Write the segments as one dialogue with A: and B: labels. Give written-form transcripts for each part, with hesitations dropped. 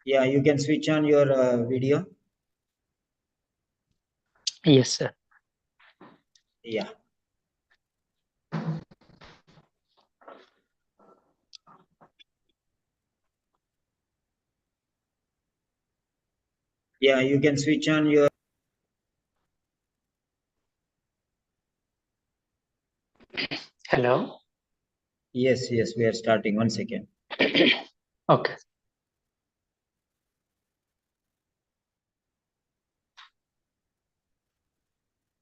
A: Yeah, you can switch on your video.
B: Yes, sir.
A: Yeah. Yeah, you can switch on your.
B: Hello.
A: Yes, yes, we are starting. 1 second.
B: Okay.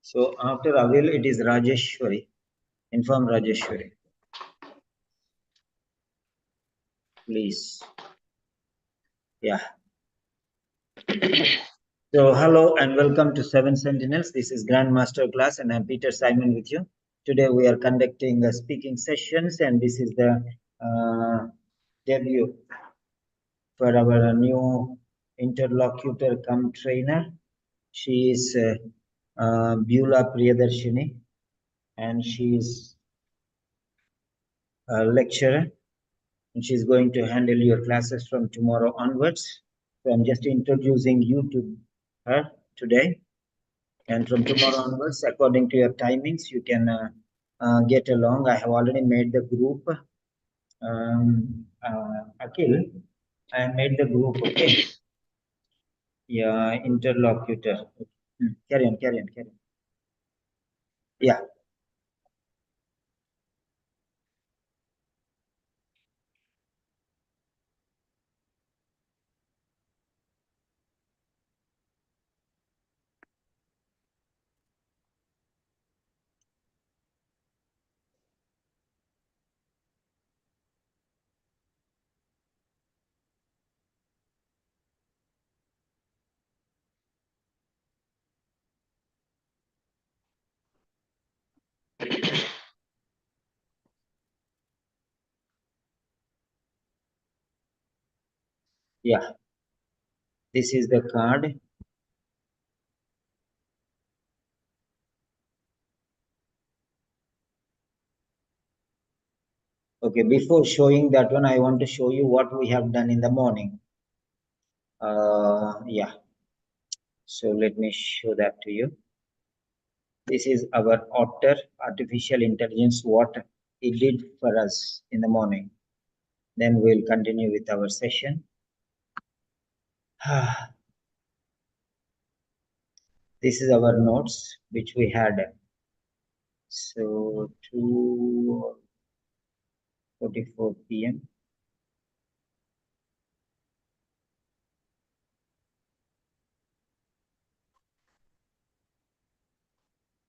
A: So after Avil, it is Rajeshwari. Inform Rajeshwari. Please. Yeah. So hello and welcome to Seven Sentinels. This is Grand Master class and I'm Peter Simon with you. Today we are conducting speaking sessions and this is the debut for our new interlocutor come trainer. She is Beulah Priyadarshini and she is a lecturer and she's going to handle your classes from tomorrow onwards. So I'm just introducing you to her today. And from tomorrow onwards, according to your timings, you can get along. I have already made the group. Akhil, I made the group, okay? Yeah, interlocutor. Carry on, carry on, carry on. Yeah. Yeah, this is the card. Okay, before showing that one, I want to show you what we have done in the morning. Yeah, so let me show that to you. This is our Otter artificial intelligence, what it did for us in the morning. Then we'll continue with our session. This is our notes which we had. So 2:44 p.m.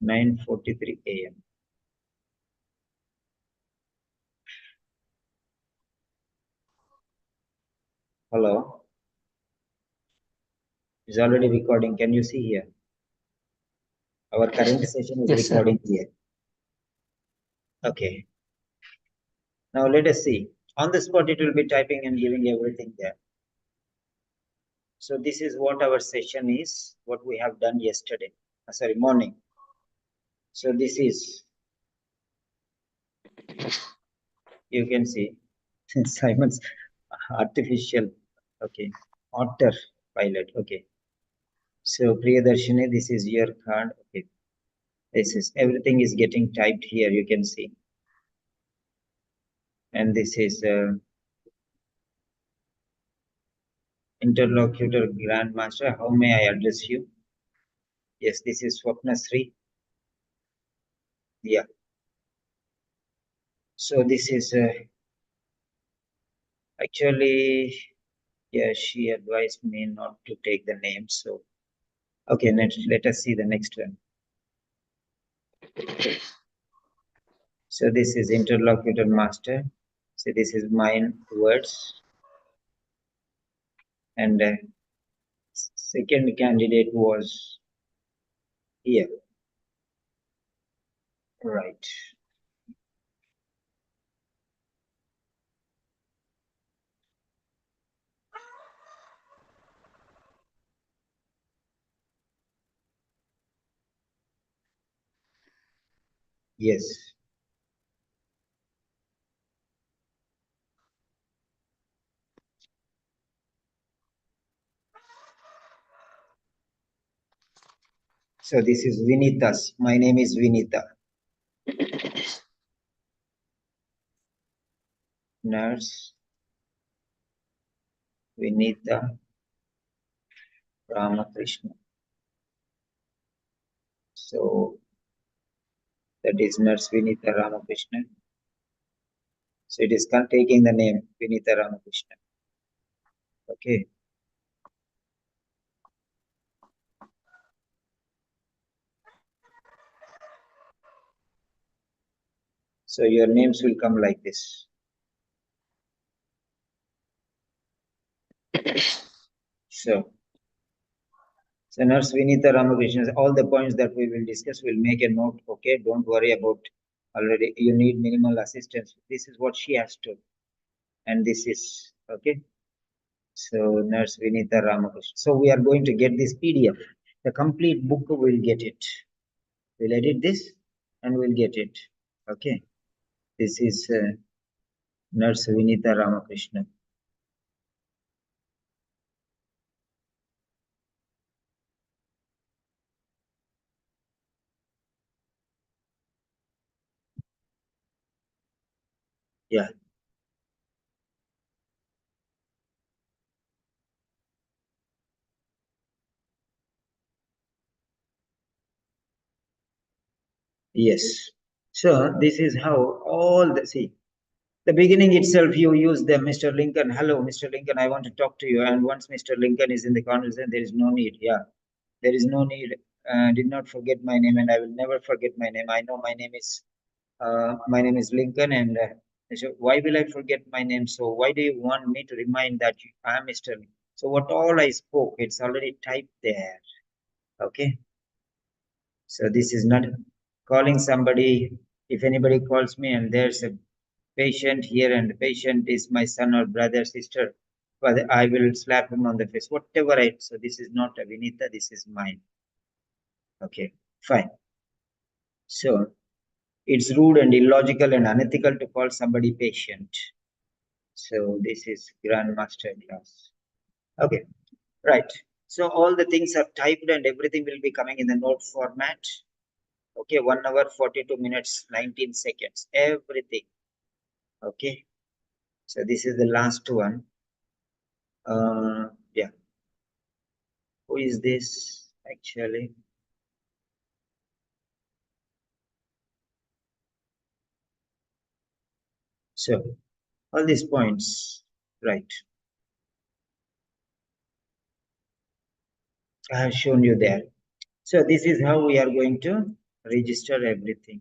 A: 9:43 a.m. Hello. It's already recording. Can you see here? Our current session is
B: Yes, sir.
A: recording here. Okay. Now let us see. On the spot, it will be typing and giving everything there. So this is what our session is, what we have done yesterday. Sorry, morning. So this is, you can see, Simon's artificial, okay, Otter pilot, okay. So Priyadarshini, this is your card, okay. This is, everything is getting typed here, you can see. And this is interlocutor grandmaster. How may I address you? Yes, this is Swapna Sri. Yeah. So this is actually, yeah, she advised me not to take the name. So, okay, let us see the next one. So this is interlocutor master. So this is mine words. And second candidate was here. Right. Yes. So this is Vinita's. My name is Vinita. Nurse Vinita Ramakrishna. So that is Nurse Vinita Ramakrishna. So it is taking the name Vinita Ramakrishna. Okay. So your names will come like this. So Nurse Vinita Ramakrishna, all the points that we will discuss, we'll make a note. Okay, don't worry about already. You need minimal assistance. This is what she has to, and this is okay. So Nurse Vinita Ramakrishna. So we are going to get this PDF. The complete book will get it. We'll edit this and we'll get it. Okay. This is Nurse Vinita Ramakrishna. Yeah. Yes. So this is how all the see. The beginning itself, you use the Mr. Lincoln. Hello, Mr. Lincoln, I want to talk to you. And once Mr. Lincoln is in the conversation, there is no need. Yeah, there is no need. Did not forget my name, and I will never forget my name. I know my name is Lincoln, and so why will I forget my name? So why do you want me to remind that I am Mr. Lincoln? So what all I spoke, it's already typed there. Okay. So this is not calling somebody. If anybody calls me and there's a patient here and the patient is my son or brother, sister, but I will slap him on the face, whatever so this is not a Vinita, this is mine. Okay, fine. So it's rude and illogical and unethical to call somebody patient. So this is Grandmaster class. Okay, right. So all the things are typed and everything will be coming in the note format. Okay, 1 hour, 42 minutes, 19 seconds, everything. Okay, so this is the last one. Yeah. Who is this actually? So all these points, right? I have shown you there. So this is how we are going to register everything.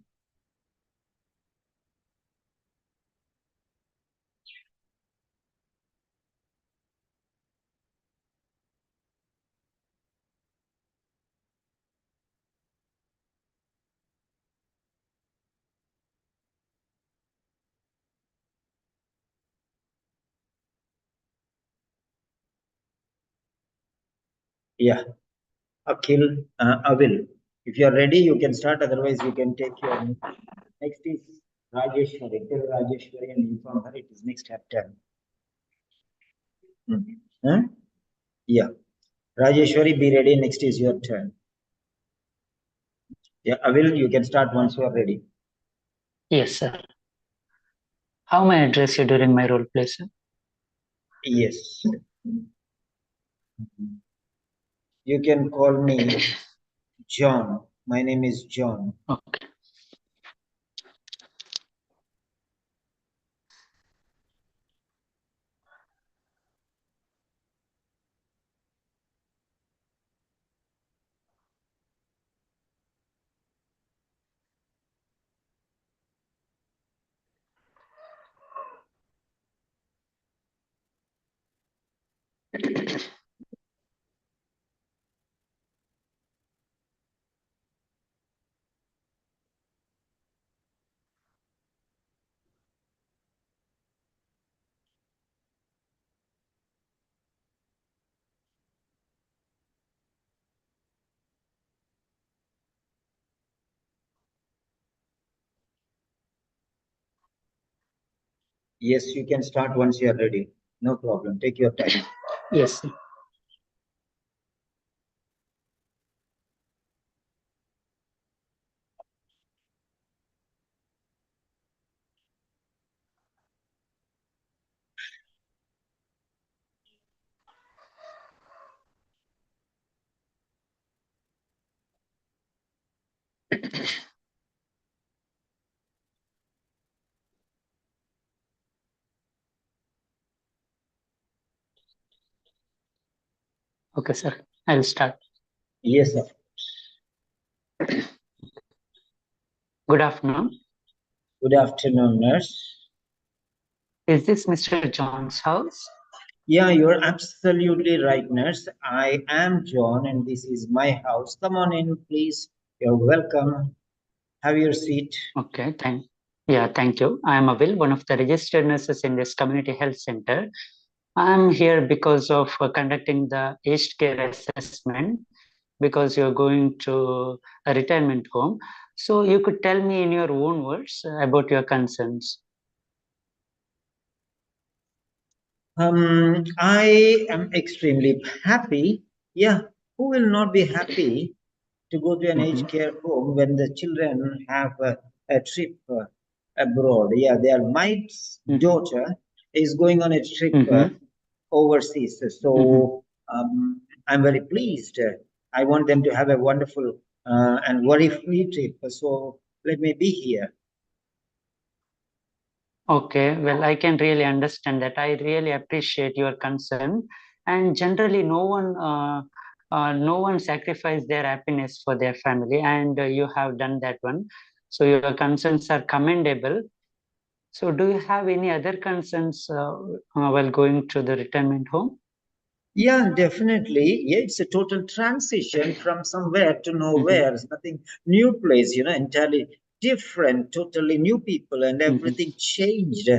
A: Yeah, Akhil, Avil. If you are ready, you can start. Otherwise, you can take your next is Rajeshwari. Tell Rajeshwari and inform her it is next chapter. Huh? Yeah, Rajeshwari, be ready. Next is your turn. Yeah, Avil, you can start once you are ready.
B: Yes, sir. How may I address you during my role play, sir?
A: Yes. You can call me John. My name is John.
B: Okay.
A: Yes, you can start once you are ready. No problem. Take your time.
B: Yes, sir. Okay, sir. I'll start.
A: Yes, sir.
B: Good afternoon.
A: Good afternoon, nurse.
B: Is this Mr. John's house?
A: Yeah, you're absolutely right, nurse. I am John, and this is my house. Come on in, please. You're welcome. Have your seat.
B: Okay, thank you. I am Avil, one of the registered nurses in this community health center. I'm here because of conducting the aged care assessment because you're going to a retirement home. So you could tell me in your own words about your concerns.
A: I am extremely happy. Yeah, who will not be happy to go to an aged care home when the children have a trip abroad? Yeah, my daughter is going on a trip overseas. So I'm very pleased. I want them to have a wonderful and worry-free trip. So let me be here.
B: Okay, well, I can really understand that. I really appreciate your concern. And generally, no one sacrifice their happiness for their family, and you have done that one. So your concerns are commendable. So do you have any other concerns while going to the retirement home?
A: Yeah, definitely. Yeah, it's a total transition from somewhere to nowhere. It's nothing new place, entirely different, totally new people, and everything changed.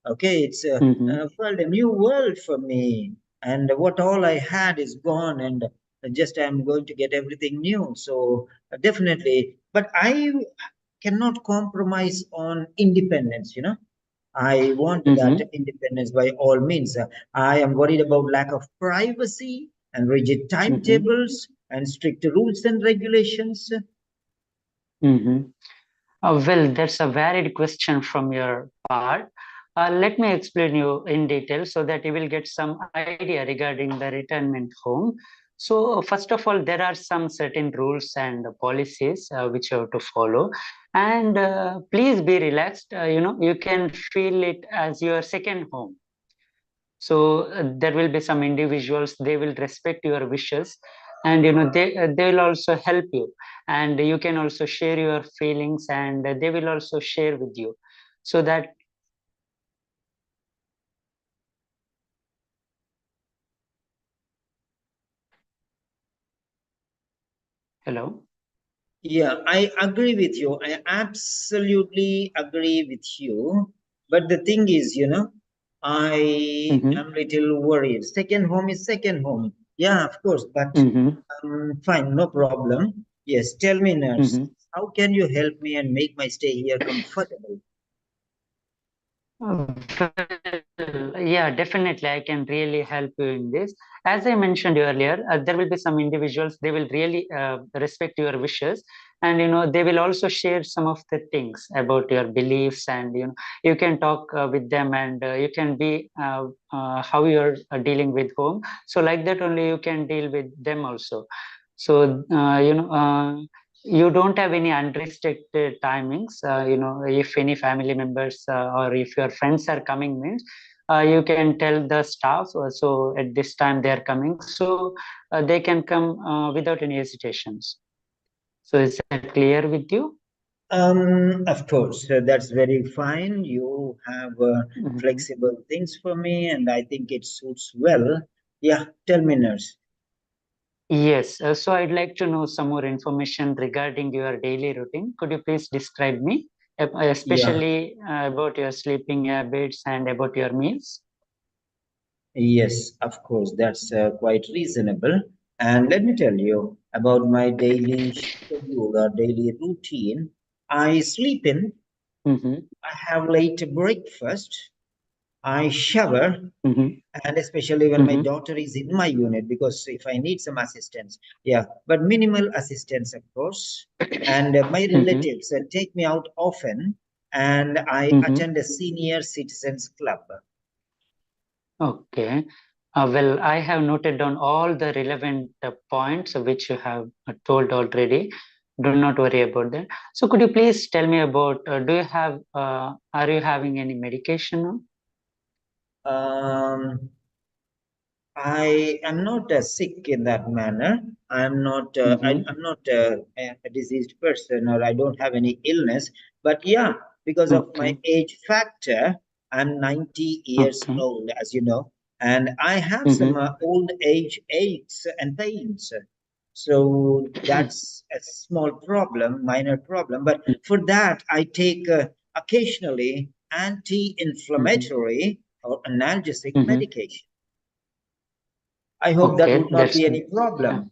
A: Okay, it's well, a new world for me, and what all I had is gone, and just I'm going to get everything new. So definitely, but I cannot compromise on independence. I want that independence by all means. I am worried about lack of privacy and rigid timetables and strict rules and regulations.
B: Well, that's a varied question from your part. Let me explain you in detail so that you will get some idea regarding the retirement home. So, first of all, there are some certain rules and policies which you have to follow. And please be relaxed. You can feel it as your second home. So there will be some individuals, they will respect your wishes, and they will also help you, and you can also share your feelings, and they will also share with you, so that hello.
A: Yeah, I agree with you. I absolutely agree with you. But the thing is, I am little worried. Second home is second home. Yeah, of course. But fine, no problem. Yes, tell me, nurse, how can you help me and make my stay here comfortable?
B: Yeah, definitely. I can really help you in this. As I mentioned earlier, there will be some individuals, they will really respect your wishes. And, they will also share some of the things about your beliefs. And, you can talk with them, and you can be how you're dealing with home. So like that only you can deal with them also. So, you don't have any unrestricted timings. If any family members or if your friends are coming means, you can tell the staff, so at this time they are coming, so they can come without any hesitations. So is that clear with you?
A: Of course, that's very fine. You have flexible things for me, and I think it suits well. Yeah, tell me, nurse.
B: Yes, so I'd like to know some more information regarding your daily routine. Could you please describe me,
A: Yeah,
B: especially about your sleeping habits and about your meals?
A: yes, of course, that's quite reasonable. And let me tell you about my daily schedule or daily routine. I sleep in,
B: Mm-hmm.
A: I have late breakfast, I shower,
B: Mm-hmm.
A: and especially when my
B: Mm-hmm.
A: daughter is in my unit, because if I need some assistance, yeah, but minimal assistance, of course. And my
B: Mm-hmm.
A: relatives take me out often, and I
B: Mm-hmm.
A: attend a senior citizens club.
B: Okay. Well, I have noted down all the relevant points which you have told already. Do not worry about that. So could you please tell me about, are you having any medication now?
A: I am not sick in that manner. I'm not. I'm not a diseased person, or I don't have any illness. But yeah, because of my
B: Okay.
A: age factor, I'm 90 years
B: Okay.
A: old, as you know, and I have some
B: Mm-hmm.
A: old age aches and pains. So that's a small problem, minor problem. But for that, I take occasionally anti-inflammatory or analgesic
B: Mm-hmm.
A: medication. I hope that
B: Okay,
A: would not
B: that's
A: be any
B: yeah.
A: problem.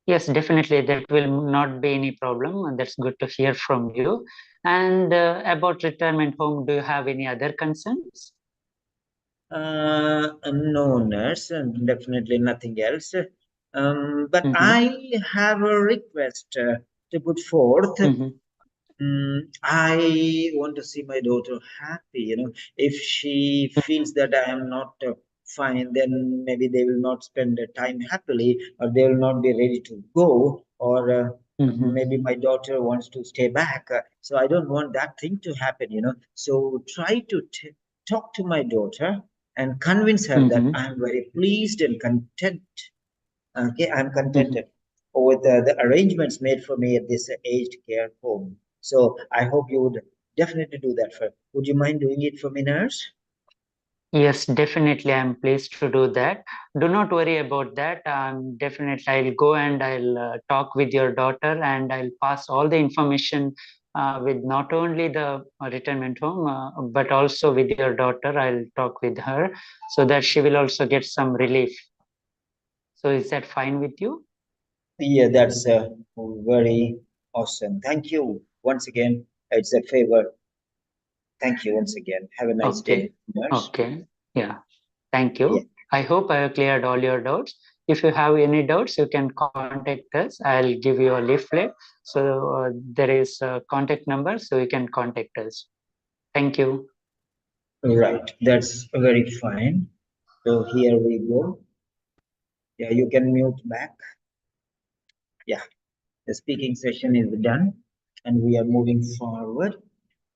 B: Yes, definitely that will not be any problem, and that's good to hear from you. And about retirement home, do you have any other concerns?
A: No, nurse, and definitely nothing else. But
B: Mm-hmm.
A: I have a request to put forth.
B: Mm-hmm.
A: I want to see my daughter happy. If she feels that I am not fine, then maybe they will not spend the time happily, or they will not be ready to go, or
B: Mm-hmm.
A: maybe my daughter wants to stay back. So I don't want that thing to happen. So try to talk to my daughter and convince her that
B: Mm-hmm.
A: I am very pleased and content. Okay, I'm
B: Mm-hmm.
A: contented with the arrangements made for me at this aged care home. So I hope you would definitely do that for. Would you mind doing it for me, nurse?
B: Yes, definitely. I'm pleased to do that. Do not worry about that. Definitely, I'll go and I'll talk with your daughter and I'll pass all the information with not only the retirement home, but also with your daughter. I'll talk with her so that she will also get some relief. So, is that fine with you?
A: Yeah, that's very awesome. Thank you once again. It's a favor. Thank you once again. Have a nice day,
B: Okay.
A: nurse.
B: Okay. Yeah. Thank
A: Yeah.
B: you. I hope I have cleared all your doubts. If you have any doubts, you can contact us. I'll give you a leaflet. So there is a contact number, so you can contact us. Thank you.
A: Right. That's very fine. So here we go. Yeah, you can mute back. Yeah, the speaking session is done, and we are moving forward.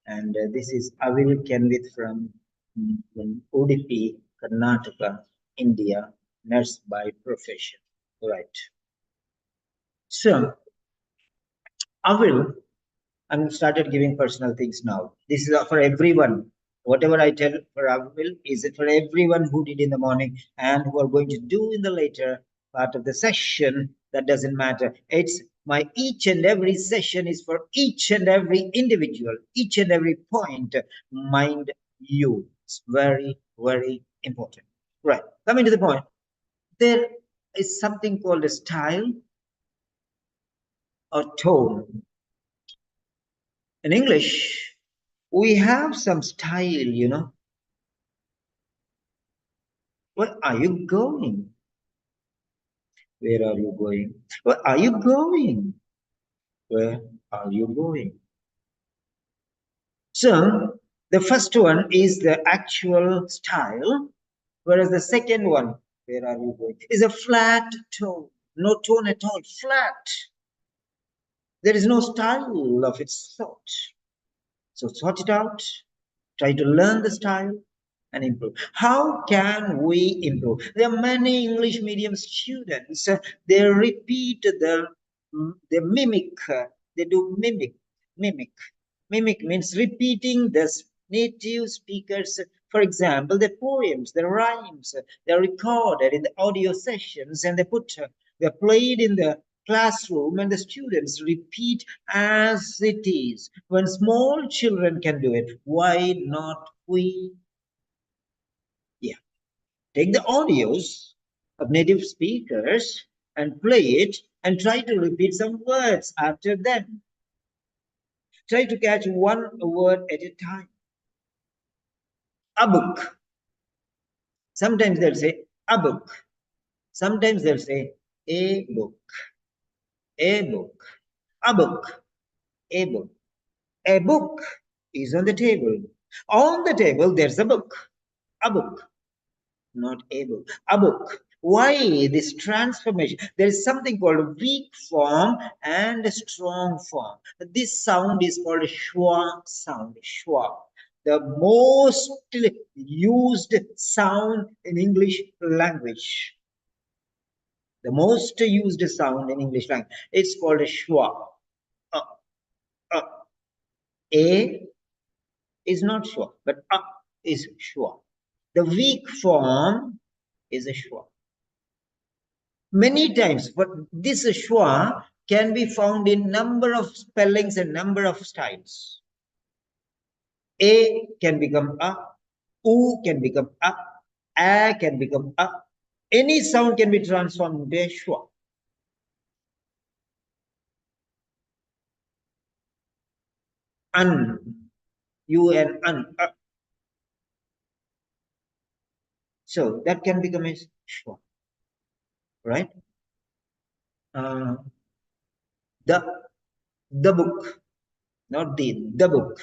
A: And this is Avil Kenvith from Udupi, Karnataka, India, nurse by profession. Right. So, Avil, I'm started giving personal things now. This is for everyone. Whatever I tell for Avil is for everyone who did in the morning and who are going to do in the later part of the session. That doesn't matter. It's my each and every session is for each and every individual, each and every point. Mind you, it's very, very important. Right. Coming to the point, there is something called a style or tone. In English, we have some style. Where are you going? Where are you going? Where are you going? Where are you going? So, the first one is the actual style, whereas the second one, where are you going, is a flat tone. No tone at all, flat. There is no style of its sort. So, sort it out. Try to learn the style and improve. How can we improve? There are many English medium students, they repeat they mimic, they do mimic. Mimic means repeating the native speakers. For example, the poems, the rhymes, they're recorded in the audio sessions and they're played in the classroom and the students repeat as it is. When small children can do it, why not we? Yeah. Take the audios of native speakers and play it and try to repeat some words after them. Try to catch one word at a time. A book. Sometimes they'll say a book. Sometimes they'll say a book, a book, a book, a book. A book is on the table. On the table, there's a book, not a book, a book. Why this transformation? There is something called weak form and strong form. This sound is called schwa sound. Schwa, the most used sound in English language. The most used sound in English language. It's called a schwa. A is not schwa, but is schwa. The weak form is a schwa. Many times, but this schwa can be found in number of spellings and number of styles. A can become a, u can become a can become a. Any sound can be transformed into a schwa. Un, un, so that can become a schwa, right? The book, not the book.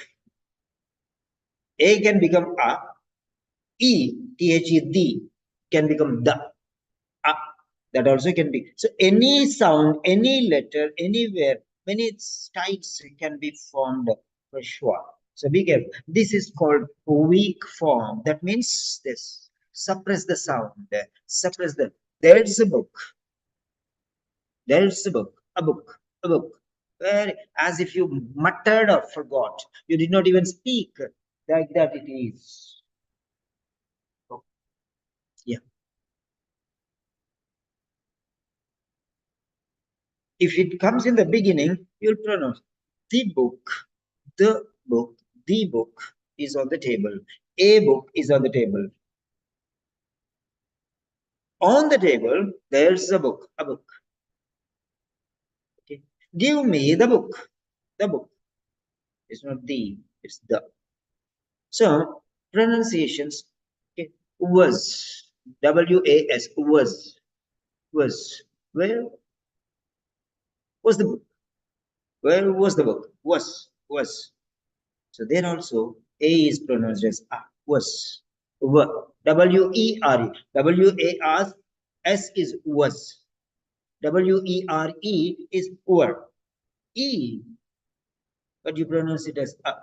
A: A can become a, e, the can become the, a. That also can be. So any sound, any letter, anywhere, many styles can be formed for sure. So be careful. This is called weak form. That means this. Suppress the sound. Suppress the. There's a book. There's a book. A book. A book. Where, as if you muttered or forgot. You did not even speak. Like that it is. Oh, yeah. If it comes in the beginning, you'll pronounce the book, the book, the book is on the table. A book is on the table. On the table, there's a book, a book. Okay. Give me the book, the book. It's not the, it's the. So, pronunciations, okay. Was, W-A-S, was. Where was the book? Where was the book? Was. So there also A is pronounced as A, was. W-E-R-E. W-A-R-S is was. W-E-R-E is were. E, but you pronounce it as A.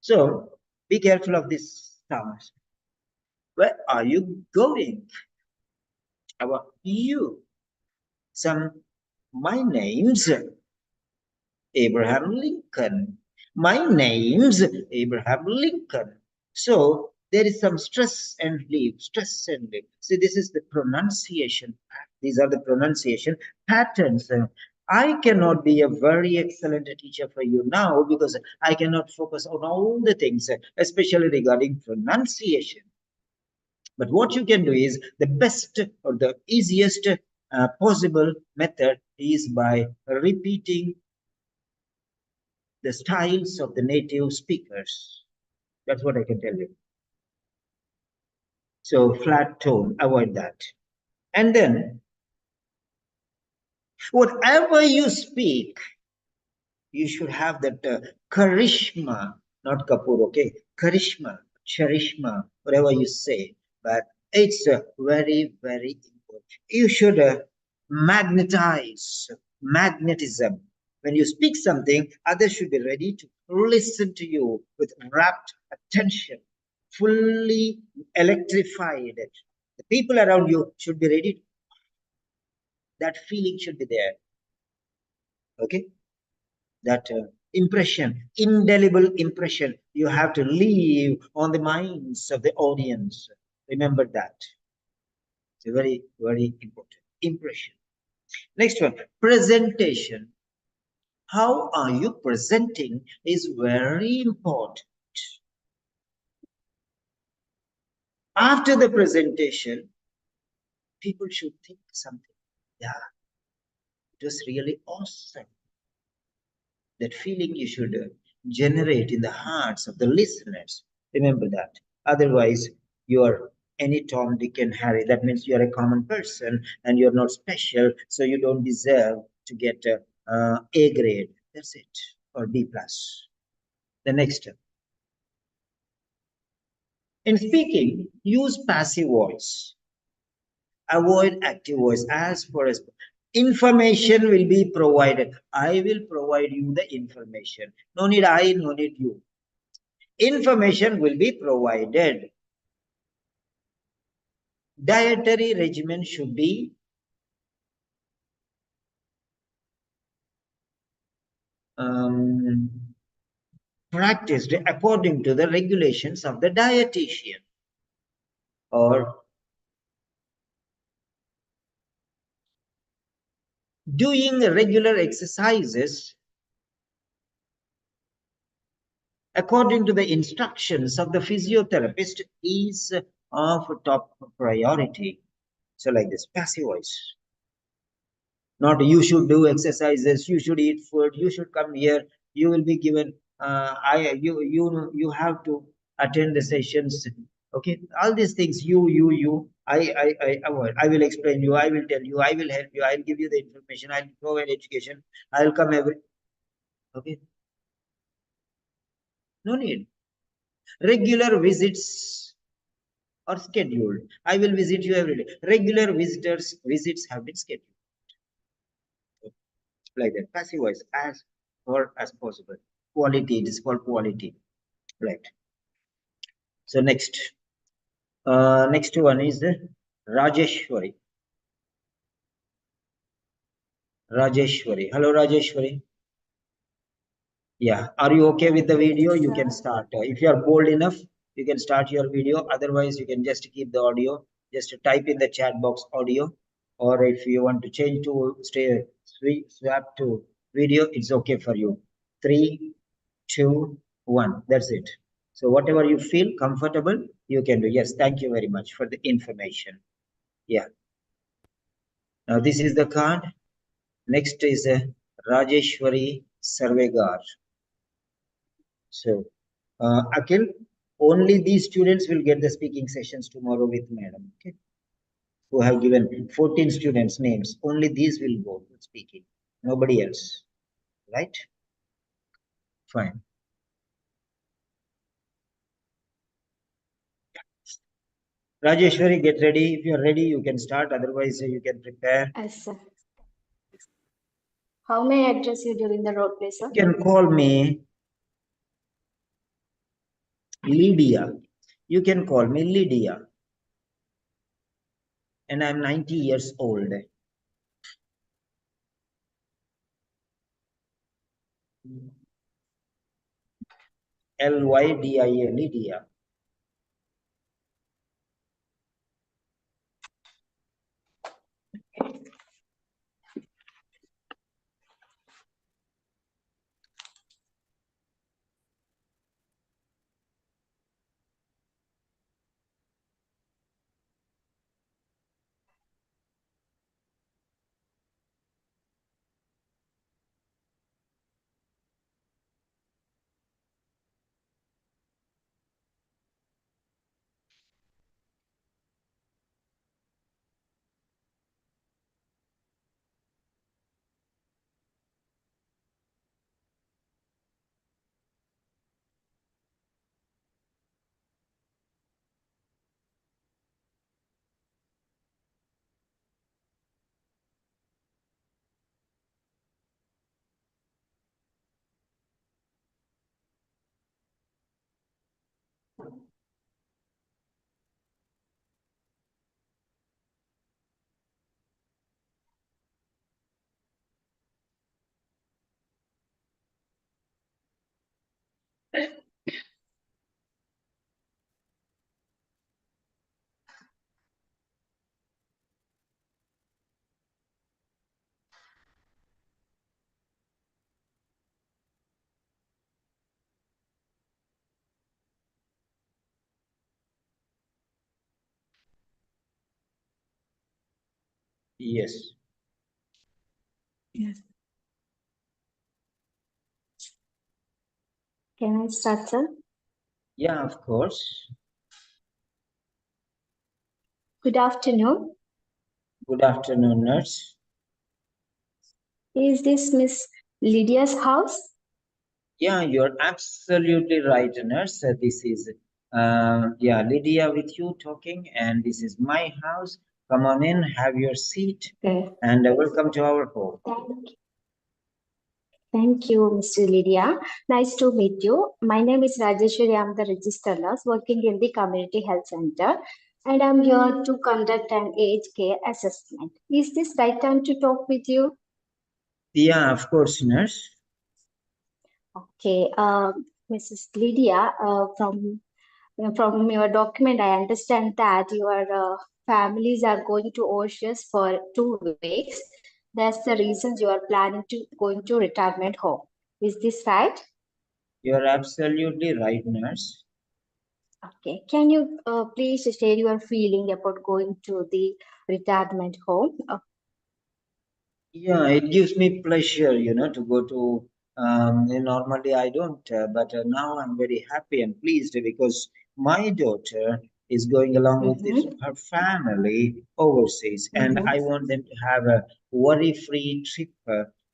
A: So be careful of this sounds. Where are you going? How about you? My name's Abraham Lincoln. My name's Abraham Lincoln. So there is some stress and leave, stress and leave. See, this is the pronunciation. These are the pronunciation patterns. I cannot be a very excellent teacher for you now because I cannot focus on all the things, especially regarding pronunciation. But what you can do is the best or the easiest possible method is by repeating the styles of the native speakers. That's what I can tell you. So flat tone, avoid that. And then, whatever you speak, you should have that charisma, not Kapoor, okay? Charishma, whatever you say. But it's very, very important. You should magnetism. When you speak something, others should be ready to listen to you with rapt attention, fully electrified. The people around you should be ready. That feeling should be there. Okay? That impression, indelible impression, you have to leave on the minds of the audience. Remember that. It's a very, very important impression. Next one, presentation. How are you presenting is very important. After the presentation, people should think something. Yeah, it was really awesome. That feeling you should generate in the hearts of the listeners. Remember that. Otherwise, you are any Tom, Dick, and Harry. That means you are a common person and you're not special, so you don't deserve to get A grade. That's it, or B plus. The next step. In speaking, use passive voice. Avoid active voice as far as information will be provided. I will provide you the information. No need I, no need you. Information will be provided. Dietary regimen should be practiced according to the regulations of the dietitian, or doing regular exercises according to the instructions of the physiotherapist is of top priority. So like this, passive voice. Not you should do exercises, you should eat food, you should come here, you will be given you have to attend the sessions. Okay, all these things, I avoid. I will explain you, I will tell you, I will help you, I'll give you the information, I'll provide education, I'll come every. Okay, no need. Regular visits are scheduled. I will visit you every day. Regular visits have been scheduled. Like that, passive voice, as far as possible. Quality, it is called quality. Right. So next one is Rajeshwari. Hello, Rajeshwari. Yeah, are you okay with the video? You can start. If you are bold enough, you can start your video. Otherwise, you can just keep the audio. Just type in the chat box audio. Or if you want to change to swap to video, it's okay for you. 3, 2, 1. That's it. So whatever you feel comfortable, you can do. Yes, thank you very much for the information. Yeah. Now this is the card. Next is Rajeshwari Sarvegar. So, Akhil, only these students will get the speaking sessions tomorrow with madam. Okay, who have given 14 students names. Only these will go to speaking. Nobody else. Right? Fine. Rajeshwari, get ready. If you're ready, you can start. Otherwise, you can prepare.
C: Yes, sir. How may I address you during the role play, sir?
A: You can call me Lydia. You can call me Lydia. And I'm 90 years old. Lydia, Lydia. Yes.
C: Yes. Can I start, sir?
A: Yeah, of course.
C: Good afternoon.
A: Good afternoon, nurse.
C: Is this Miss Lydia's house?
A: Yeah, you're absolutely right, nurse. This is, Lydia with you talking, and this is my house. Come on in, have your seat,
C: Okay.
A: and welcome to our home.
C: Thank you, Mr. Lydia. Nice to meet you. My name is Rajeshwari. I'm the registered nurse working in the community health center, and I'm here to conduct an age care assessment. Is this right time to talk with you?
A: Yeah, of course, nurse.
C: Okay, Mrs. Lydia, from your document, I understand that your families are going to Mauritius for 2 weeks. That's the reason you are planning to going to retirement home. Is this right?
A: You're absolutely right, nurse.
C: Okay. Can you please share your feeling about going to the retirement home?
A: Yeah, it gives me pleasure, to go to. Normally I don't, but now I'm very happy and pleased because my daughter is going along with her family overseas, and I want them to have a worry-free trip,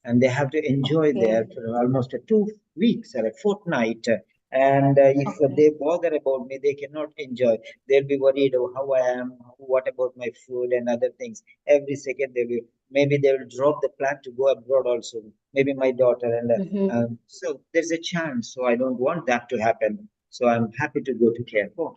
A: and they have to enjoy there
C: Okay.
A: for almost 2 weeks or a fortnight. And if they bother about me, they cannot enjoy. They'll be worried of how I am, what about my food and other things. Every second they will, maybe they will drop the plan to go abroad also. Maybe my daughter, and so there's a chance. So I don't want that to happen. So I'm happy to go to care home.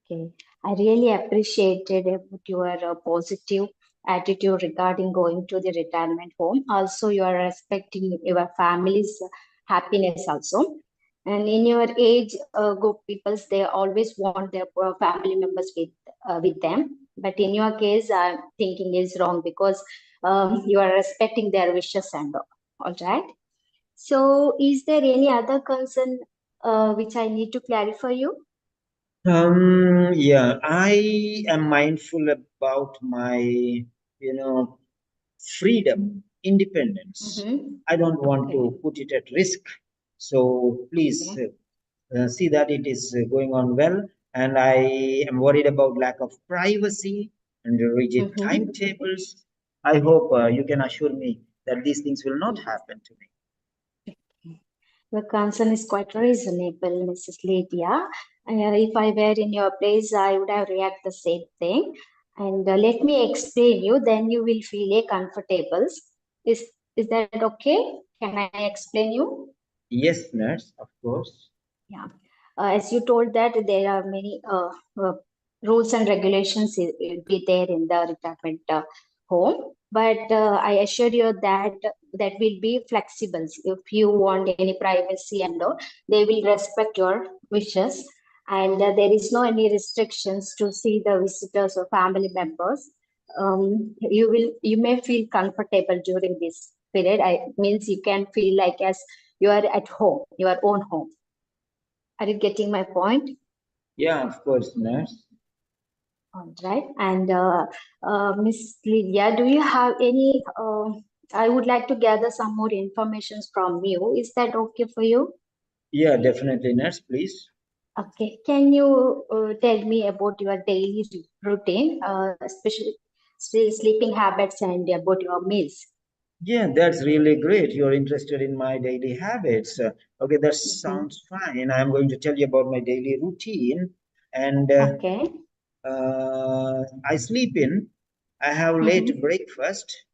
C: Okay. I really appreciated about your positive attitude regarding going to the retirement home. Also, you are respecting your family's happiness also. And in your age group peoples, they always want their family members with them. But in your case, I'm thinking is wrong because you are respecting their wishes and all right. So, is there any other concern which I need to clarify you?
A: Yeah, I am mindful about my, freedom, independence. I don't want to put it at risk. So please see that it is going on well. And I am worried about lack of privacy and rigid timetables. I hope you can assure me that these things will not happen to me.
C: The concern is quite reasonable, Mrs. Lydia. If I were in your place, I would have reacted the same thing. And let me explain you, then you will feel comfortable. Is that okay? Can I explain you?
A: Yes, nurse, of course.
C: Yeah. As you told that there are many rules and regulations will be there in the retirement home, but I assure you that that will be flexible. If you want any privacy and all, they will respect your wishes, and there is no any restrictions to see the visitors or family members. You may feel comfortable during this period. I means you can feel like as you are at home, your own home. Are you getting my point?
A: Yeah, of course, nurse.
C: All right. And Miss Lydia, do you have any? I would like to gather some more information from you. Is that okay for you?
A: Yeah, definitely, nurse, please.
C: Okay. Can you tell me about your daily routine, especially sleeping habits and about your meals?
A: Yeah, that's really great. You're interested in my daily habits. Okay, that sounds fine. I'm going to tell you about my daily routine. And
C: Okay.
A: I sleep in, I have late breakfast,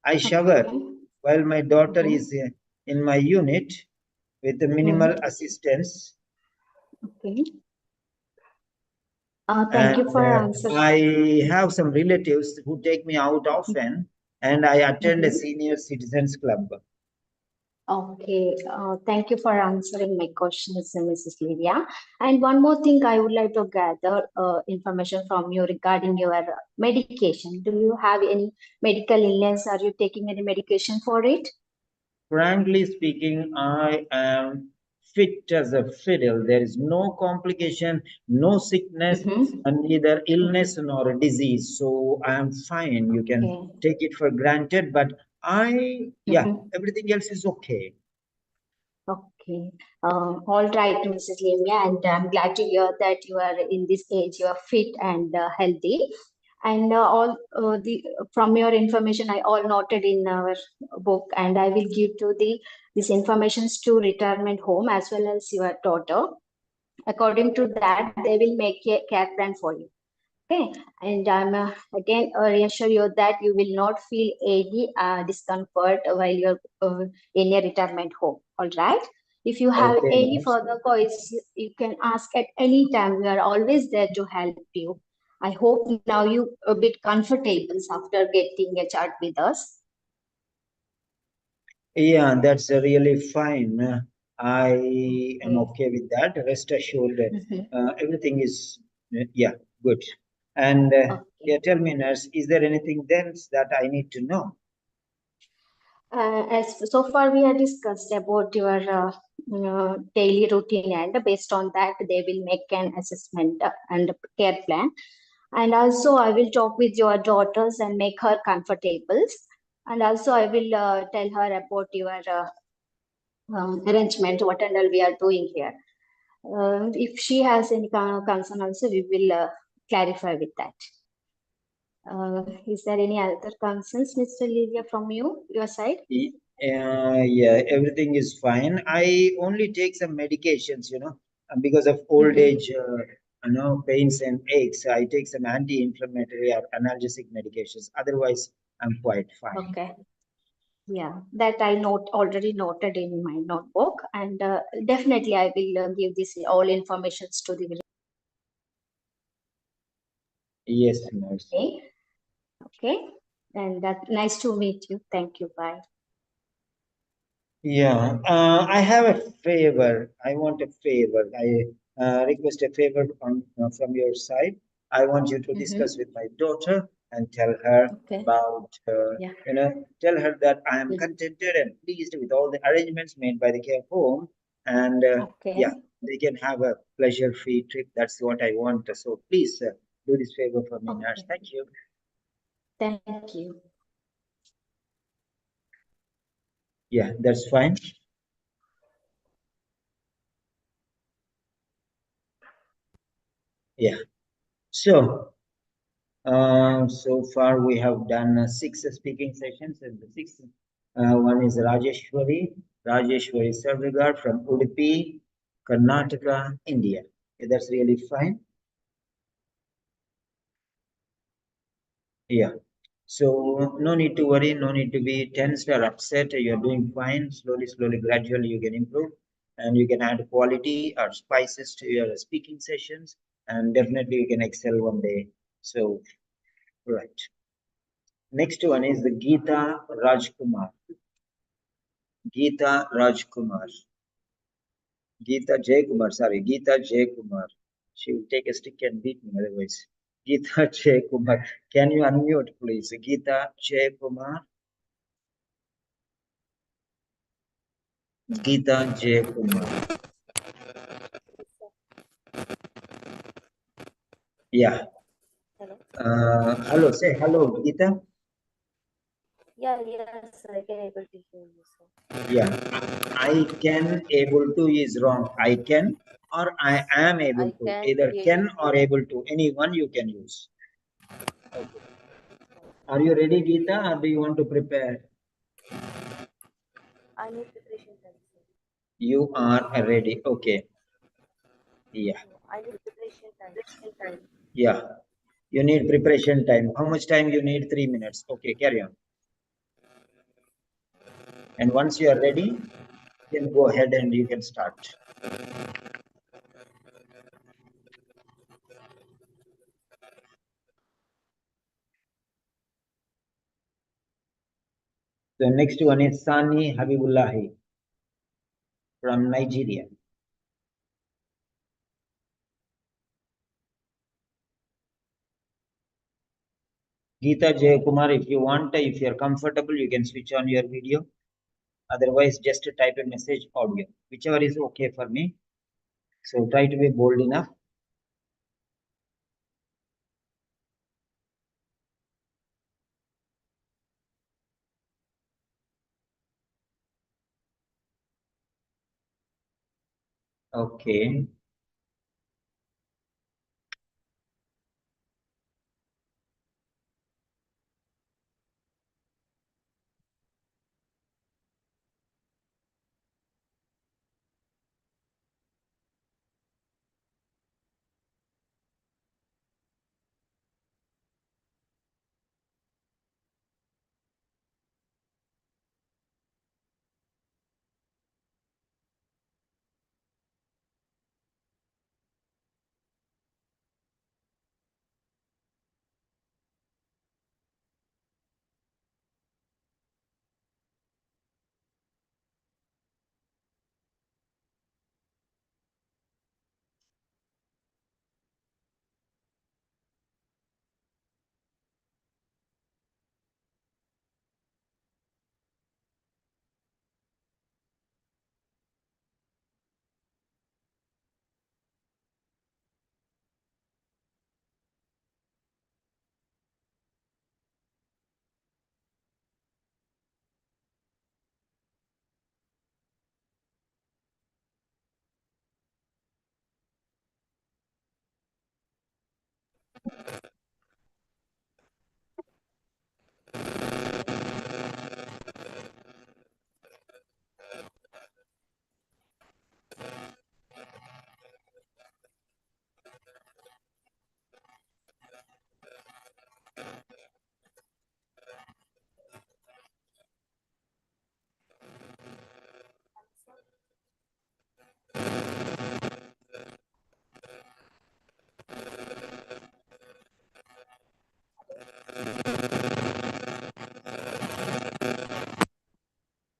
A: I shower while my daughter is in my unit with the minimal assistance.
C: Okay. Thank
A: And
C: you for answering.
A: I have some relatives who take me out often, and I attend a senior citizens club.
C: Okay, thank you for answering my questions, Mrs. Lydia. And one more thing, I would like to gather information from you regarding your medication. Do you have any medical illness? Are you taking any medication for it?
A: Frankly speaking, I am fit as a fiddle. There is no complication, no sickness, and neither illness nor a disease. So I am fine. You can take it for granted, but everything else is okay.
C: Okay. All right, Mrs. Lemia, and I'm glad to hear that you are in this age, you are fit and healthy. And all the from your information, I all noted in our book, and I will give to this informations to retirement home as well as your daughter. According to that, they will make a care plan for you. Okay, and I'm again reassure you that you will not feel any discomfort while you're in a retirement home. All right. If you have
A: Okay,
C: any
A: nurse.
C: further questions, you can ask at any time. We are always there to help you. I hope now you a bit comfortable after getting a chat with us.
A: Yeah, that's really fine. I am
C: Okay.
A: okay with that. Rest assured,
C: Mhm.
A: everything is, yeah, good. And yeah,
C: Okay.
A: tell me, nurse, is there anything else that I need to know?
C: As so far we have discussed about your daily routine, and based on that, they will make an assessment and care plan. And also, I will talk with your daughters and make her comfortable. And also, I will tell her about your arrangement, what and all we are doing here. If she has any concern, also we will clarify with that. Is there any other concerns, Mr. Livia, from your side?
A: Yeah, everything is fine. I only take some medications, because of old
C: Mhm.
A: age, pains and aches. I take some anti-inflammatory or analgesic medications. Otherwise, I'm quite fine.
C: Okay. Yeah, that I already noted in my notebook, and definitely I will give this all informations to the.
A: Yes, nurse.
C: Okay. Okay, and that nice to meet you. Thank you. Bye.
A: Yeah, I have a favor. I want a favor. I request a favor from your side. I want you to discuss
C: Mm-hmm.
A: with my daughter and tell her
C: Okay.
A: about,
C: Yeah.
A: tell her that I am
C: Yes.
A: contented and pleased with all the arrangements made by the care home. And yeah,
C: Okay.
A: they can have a pleasure-free trip. That's what I want. So please do this favor for me, nurse.
C: Okay.
A: Thank you.
C: Thank you.
A: Yeah, that's fine. Yeah. So. So far, we have done six speaking sessions, and the sixth one is Rajeshwari Sarvigar from Udupi, Karnataka, India. Okay, that's really fine. Yeah. So no need to worry, no need to be tensed or upset. You're doing fine. Slowly, slowly, gradually, you can improve, and you can add quality or spices to your speaking sessions, and definitely you can excel one day. So, right. Next one is the Geeta Rajkumar. Geeta Rajkumar. Geeta Jaykumar, sorry, Geeta Jaykumar. She will take a stick and beat me otherwise. Geeta Jaykumar. Can you unmute, please? Geeta Jaykumar. Geeta Jaykumar. Yeah.
D: Hello.
A: Hello, say hello, Geeta.
D: Yeah, yes, I can able to hear you, sir.
A: Yeah. I can able to is wrong. I can or I am able
D: I
A: to.
D: can
A: Either
D: hear you.
A: can or able to. Any one you can use. Okay. Are you ready, Geeta, or do you want to prepare?
D: I need preparation time, sir.
A: You are ready. Okay. Yeah.
D: No, I need preparation time.
A: Yeah. You need preparation time. How much time you need? 3 minutes. Okay, carry on. And once you are ready, you can go ahead and you can start. The next one is Sani Habibullahi from Nigeria. Geeta Jayakumar, if you want, if you're comfortable, you can switch on your video. Otherwise, just type a message audio, whichever is okay for me. So try to be bold enough. Okay.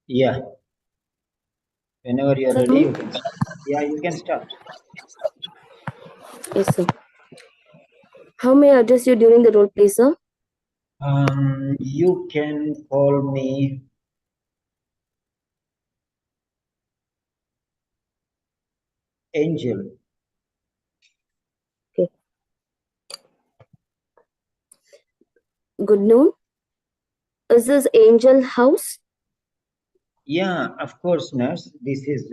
A: Yeah. Whenever you're
E: Sir,
A: ready, you can start. Yeah, you can start.
E: yes, sir. How may I address you during the role play, sir?
A: You can call me Angel.
E: Good noon. Is this Angel House?
A: Yeah, of course, nurse. This is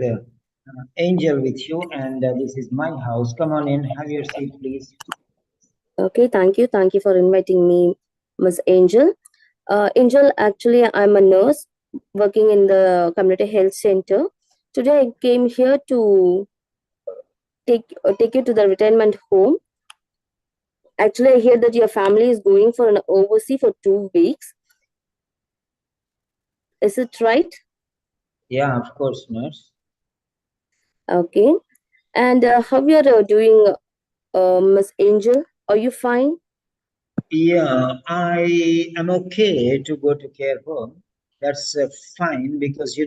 A: Angel with you, and this is my house. Come on in, have your seat, please.
E: Okay, thank you. Thank you for inviting me, Miss Angel. Angel, actually, I'm a nurse working in the community health center. Today, I came here to take you to the retirement home. Actually, I hear that your family is going for an overseas for 2 weeks. Is it right?
A: Yeah, of course, nurse.
E: Okay. And how you are doing, Miss Angel? Are you fine?
A: Yeah, I am okay to go to care home. That's fine because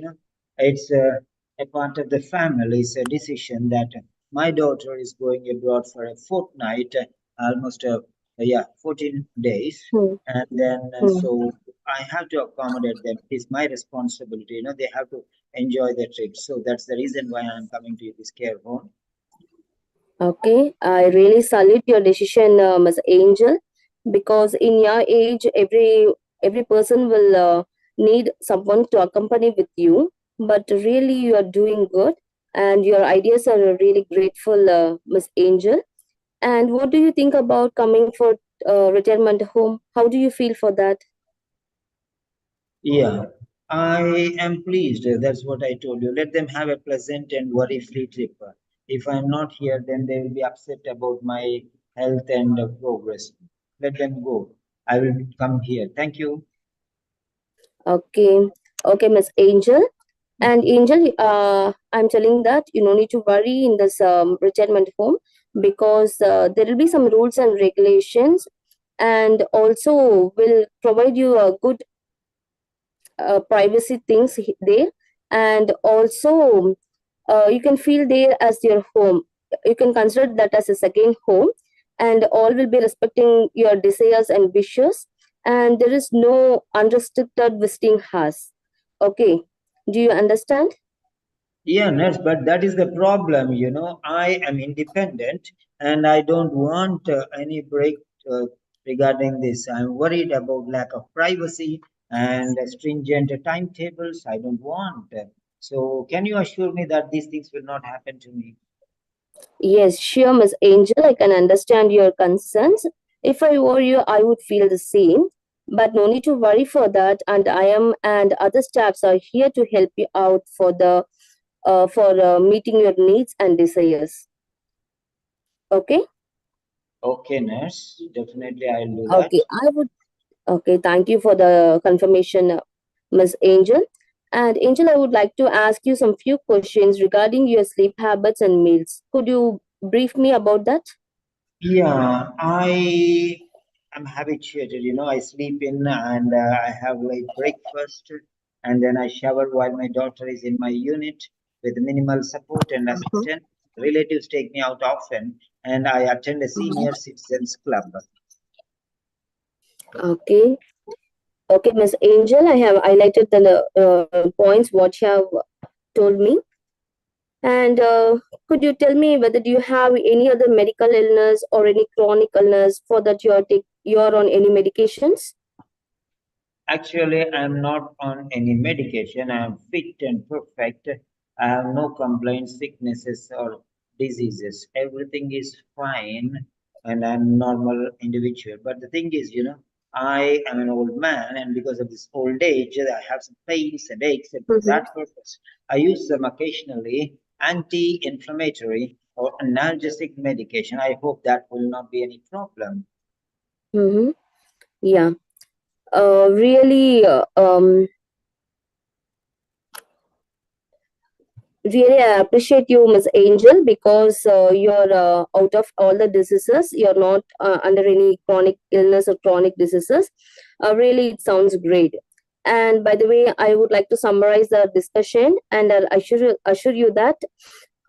A: it's a part of the family's decision that my daughter is going abroad for a fortnight, almost 14 days,
E: Hmm.
A: and then
E: Hmm.
A: so I have to accommodate them. It's my responsibility. They have to enjoy the trip. So that's the reason why I'm coming to this care home.
E: Okay, I really salute your decision, Ms. Angel, because in your age, every person will need someone to accompany with you. But really, you are doing good, and your ideas are really grateful, Ms. Angel. And what do you think about coming for retirement home? How do you feel for that?
A: Yeah, I am pleased. That's what I told you. Let them have a pleasant and worry-free trip. If I'm not here, then they will be upset about my health and progress. Let them go. I will come here. Thank you.
E: Okay, okay, Miss Angel. And Angel, I'm telling that you no need to worry in this retirement home because there will be some rules and regulations, and also will provide you a good privacy things there, and also you can feel there as your home. You can consider that as a second home, and all will be respecting your desires and wishes, and there is no unrestricted visiting hours. Okay, do you understand?
A: Yeah, nurse, but that is the problem. I am independent and I don't want any break regarding this. I'm worried about lack of privacy and stringent timetables. I don't want. So, can you assure me that these things will not happen to me?
E: Yes, sure, Miss Angel. I can understand your concerns. If I were you, I would feel the same. But no need to worry for that. And I am and other staffs are here to help you out for the for meeting your needs and desires. Okay.
A: Okay, nurse. Definitely, I'll do that.
E: Okay. I would. Okay. Thank you for the confirmation, Miss Angel. And Angel, I would like to ask you some few questions regarding your sleep habits and meals. Could you brief me about that?
A: Yeah, I am habituated. I sleep in and I have late breakfast, and then I shower while my daughter is in my unit with minimal support and assistance. Relatives take me out often, and I attend a senior citizens club.
E: Okay. Okay, Miss Angel, I have highlighted the points what you have told me. And could you tell me whether do you have any other medical illness or any chronic illness for that you are on any medications?
A: Actually, I'm not on any medication. I'm fit and perfect. I have no complaints, sicknesses, or diseases. Everything is fine, and I'm normal individual. But the thing is, I am an old man, and because of this old age, I have some pains and aches. And for that purpose, I use some occasionally anti-inflammatory or analgesic medication. I hope that will not be any problem.
E: Mm-hmm. Yeah. Really, really, I appreciate you, Miss Angel, because you're out of all the diseases. You're not under any chronic illness or chronic diseases. Really, it sounds great. And by the way, I would like to summarize the discussion, and I'll assure you that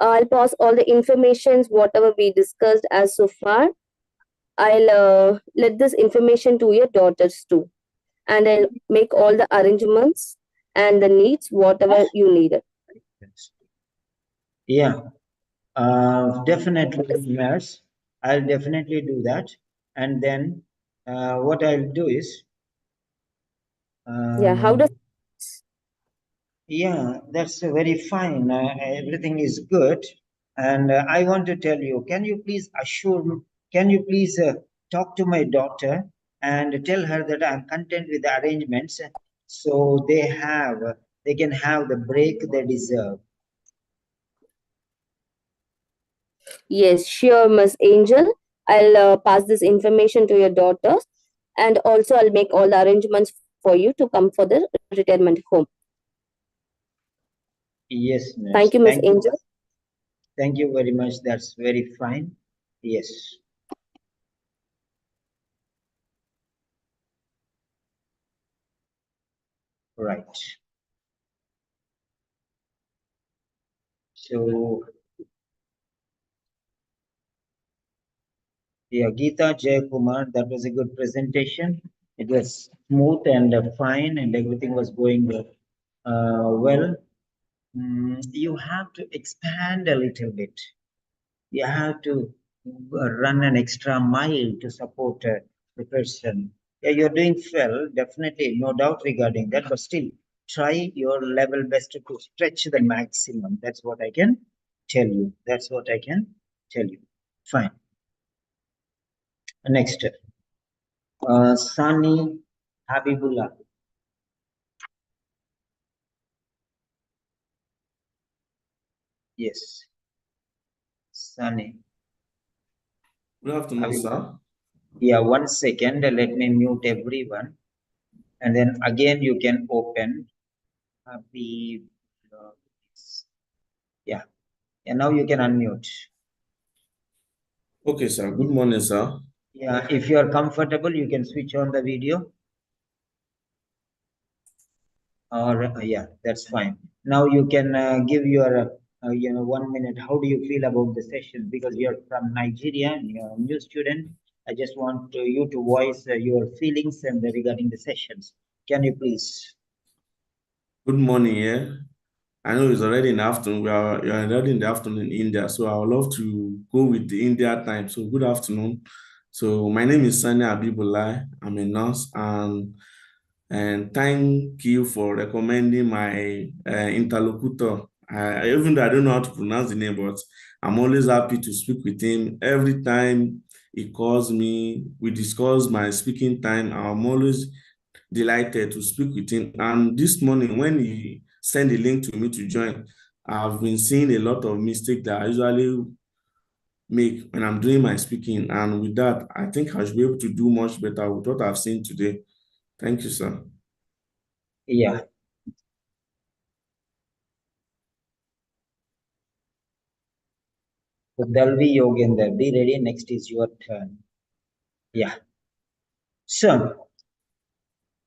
E: I'll pass all the informations, whatever we discussed as so far. I'll let this information to your daughters too, and I'll make all the arrangements and the needs, whatever you needed.
A: Yeah, definitely, nurse. I'll definitely do that. And then what I'll do is,
E: Yeah, how does
A: yeah, that's very fine. Everything is good. And I want to tell you, can you please talk to my daughter and tell her that I'm content with the arrangements, so they can have the break they deserve.
E: Yes, sure, Miss Angel. I'll pass this information to your daughters, and also I'll make all the arrangements for you to come for the retirement home.
A: Yes, nurse.
E: Thank you, Miss Angel.
A: Thank you very much. That's very fine. Yes. Right. So, yeah, Geeta Jayakumar, that was a good presentation. It was smooth and fine, and everything was going well. You have to expand a little bit. You have to run an extra mile to support the person. Yeah, you're doing well, definitely, no doubt regarding that, but still try your level best to stretch the maximum. That's what I can tell you. That's what I can tell you. Fine. Next, Sani Habibullah. Yes, Sani.
F: Good afternoon, sir.
A: Yeah, 1 second. Let me mute everyone. And then again, you can open. Yeah. And now you can unmute.
F: Okay, sir. Good morning, sir.
A: Yeah, if you are comfortable, you can switch on the video. Or yeah, that's fine. Now you can give your 1 minute. How do you feel about the session? Because you're from Nigeria and you're a new student. I just want you to voice your feelings and regarding the sessions. Can you please?
F: Good morning, yeah. I know it's already in the afternoon. You're already in the afternoon in India, so I would love to go with the India time. So good afternoon. So my name is Sani Abibullah. I'm a nurse, and thank you for recommending my interlocutor. Even though I don't know how to pronounce the name, but I'm always happy to speak with him. Every time he calls me, we discuss my speaking time. I'm always delighted to speak with him. And this morning, when he sent the link to me to join, I've been seeing a lot of mistakes that I usually make when I'm doing my speaking. And with that, I think I should be able to do much better with what I've seen today. Thank you, sir.
A: Yeah. So Dalvi Yogender, be ready. Next is your turn. Yeah. So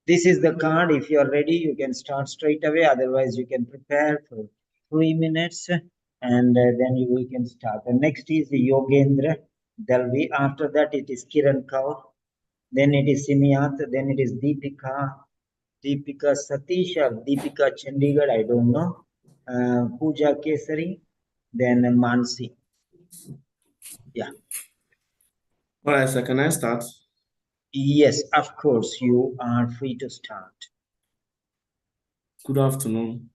A: this is the card. If you are ready, you can start straight away. Otherwise, you can prepare for 3 minutes and then we can start. The next is Yogendra Dalvi. After that, it is Kiran Kaur. Then it is Simiyat. Then it is Deepika Satish or Deepika Chandigarh. I don't know. Pooja Kesari. Then Mansi. Yeah.
F: All right, sir. Can I start?
A: Yes, of course. You are free to start.
F: Good afternoon.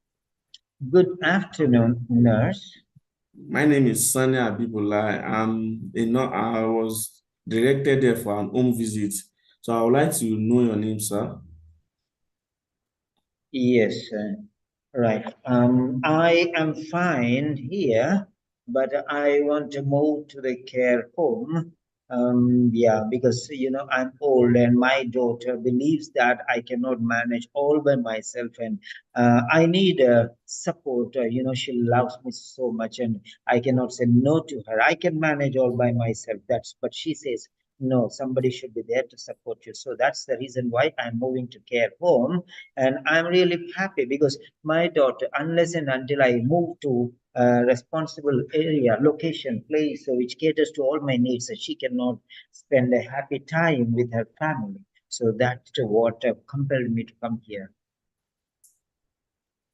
A: Good afternoon, nurse.
F: My name is Sani Abibullah. I was directed there for an home visit. So I would like to know your name, sir.
A: Yes, right. I am fine here, but I want to move to the care home. Yeah, because I'm old and my daughter believes that I cannot manage all by myself, and I need support. She loves me so much, and I cannot say no to her. I can manage all by myself. But she says No, somebody should be there to support you. So that's the reason why I'm moving to care home. And I'm really happy because my daughter, unless and until I move to a responsible area, location, place, which caters to all my needs, she cannot spend a happy time with her family. So that's what compelled me to come here.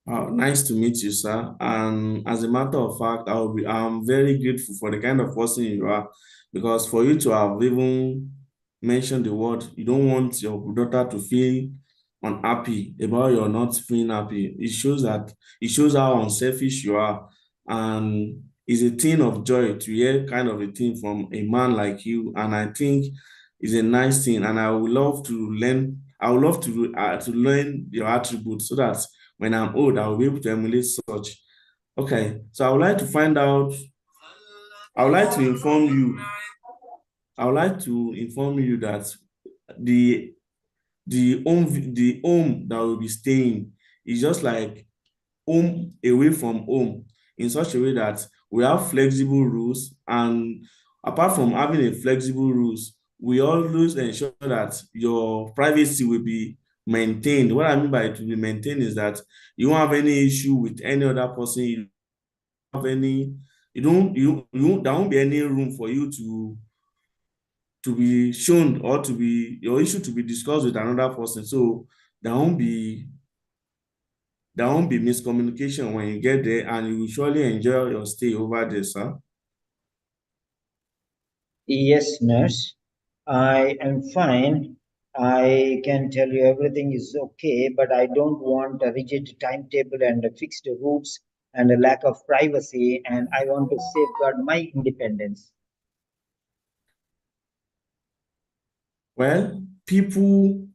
F: Nice to meet you, sir. And as a matter of fact, I'm very grateful for the kind of person you are, because for you to have even mentioned the word, you don't want your daughter to feel unhappy about your not feeling happy. It shows how unselfish you are. And it's a thing of joy to hear kind of a thing from a man like you. And I think it's a nice thing. And I would love to learn to learn your attributes so that when I'm old, I'll be able to emulate such. Okay, so I would like to inform you that the home that we'll be staying is just like home away from home, in such a way that we have flexible rules, and apart from having a flexible rules, we always ensure that your privacy will be maintained. What I mean by it will be maintained is that you won't have any issue with any other person. You don't have any, there won't be any room for you to be shown or to be your issue to be discussed with another person. So there won't be miscommunication when you get there, and you will surely enjoy your stay over there, sir.
A: Yes, nurse, I am fine. I can tell you everything is okay, but I don't want a rigid timetable and fixed routes and a lack of privacy, and I want to safeguard my independence.
F: Well, people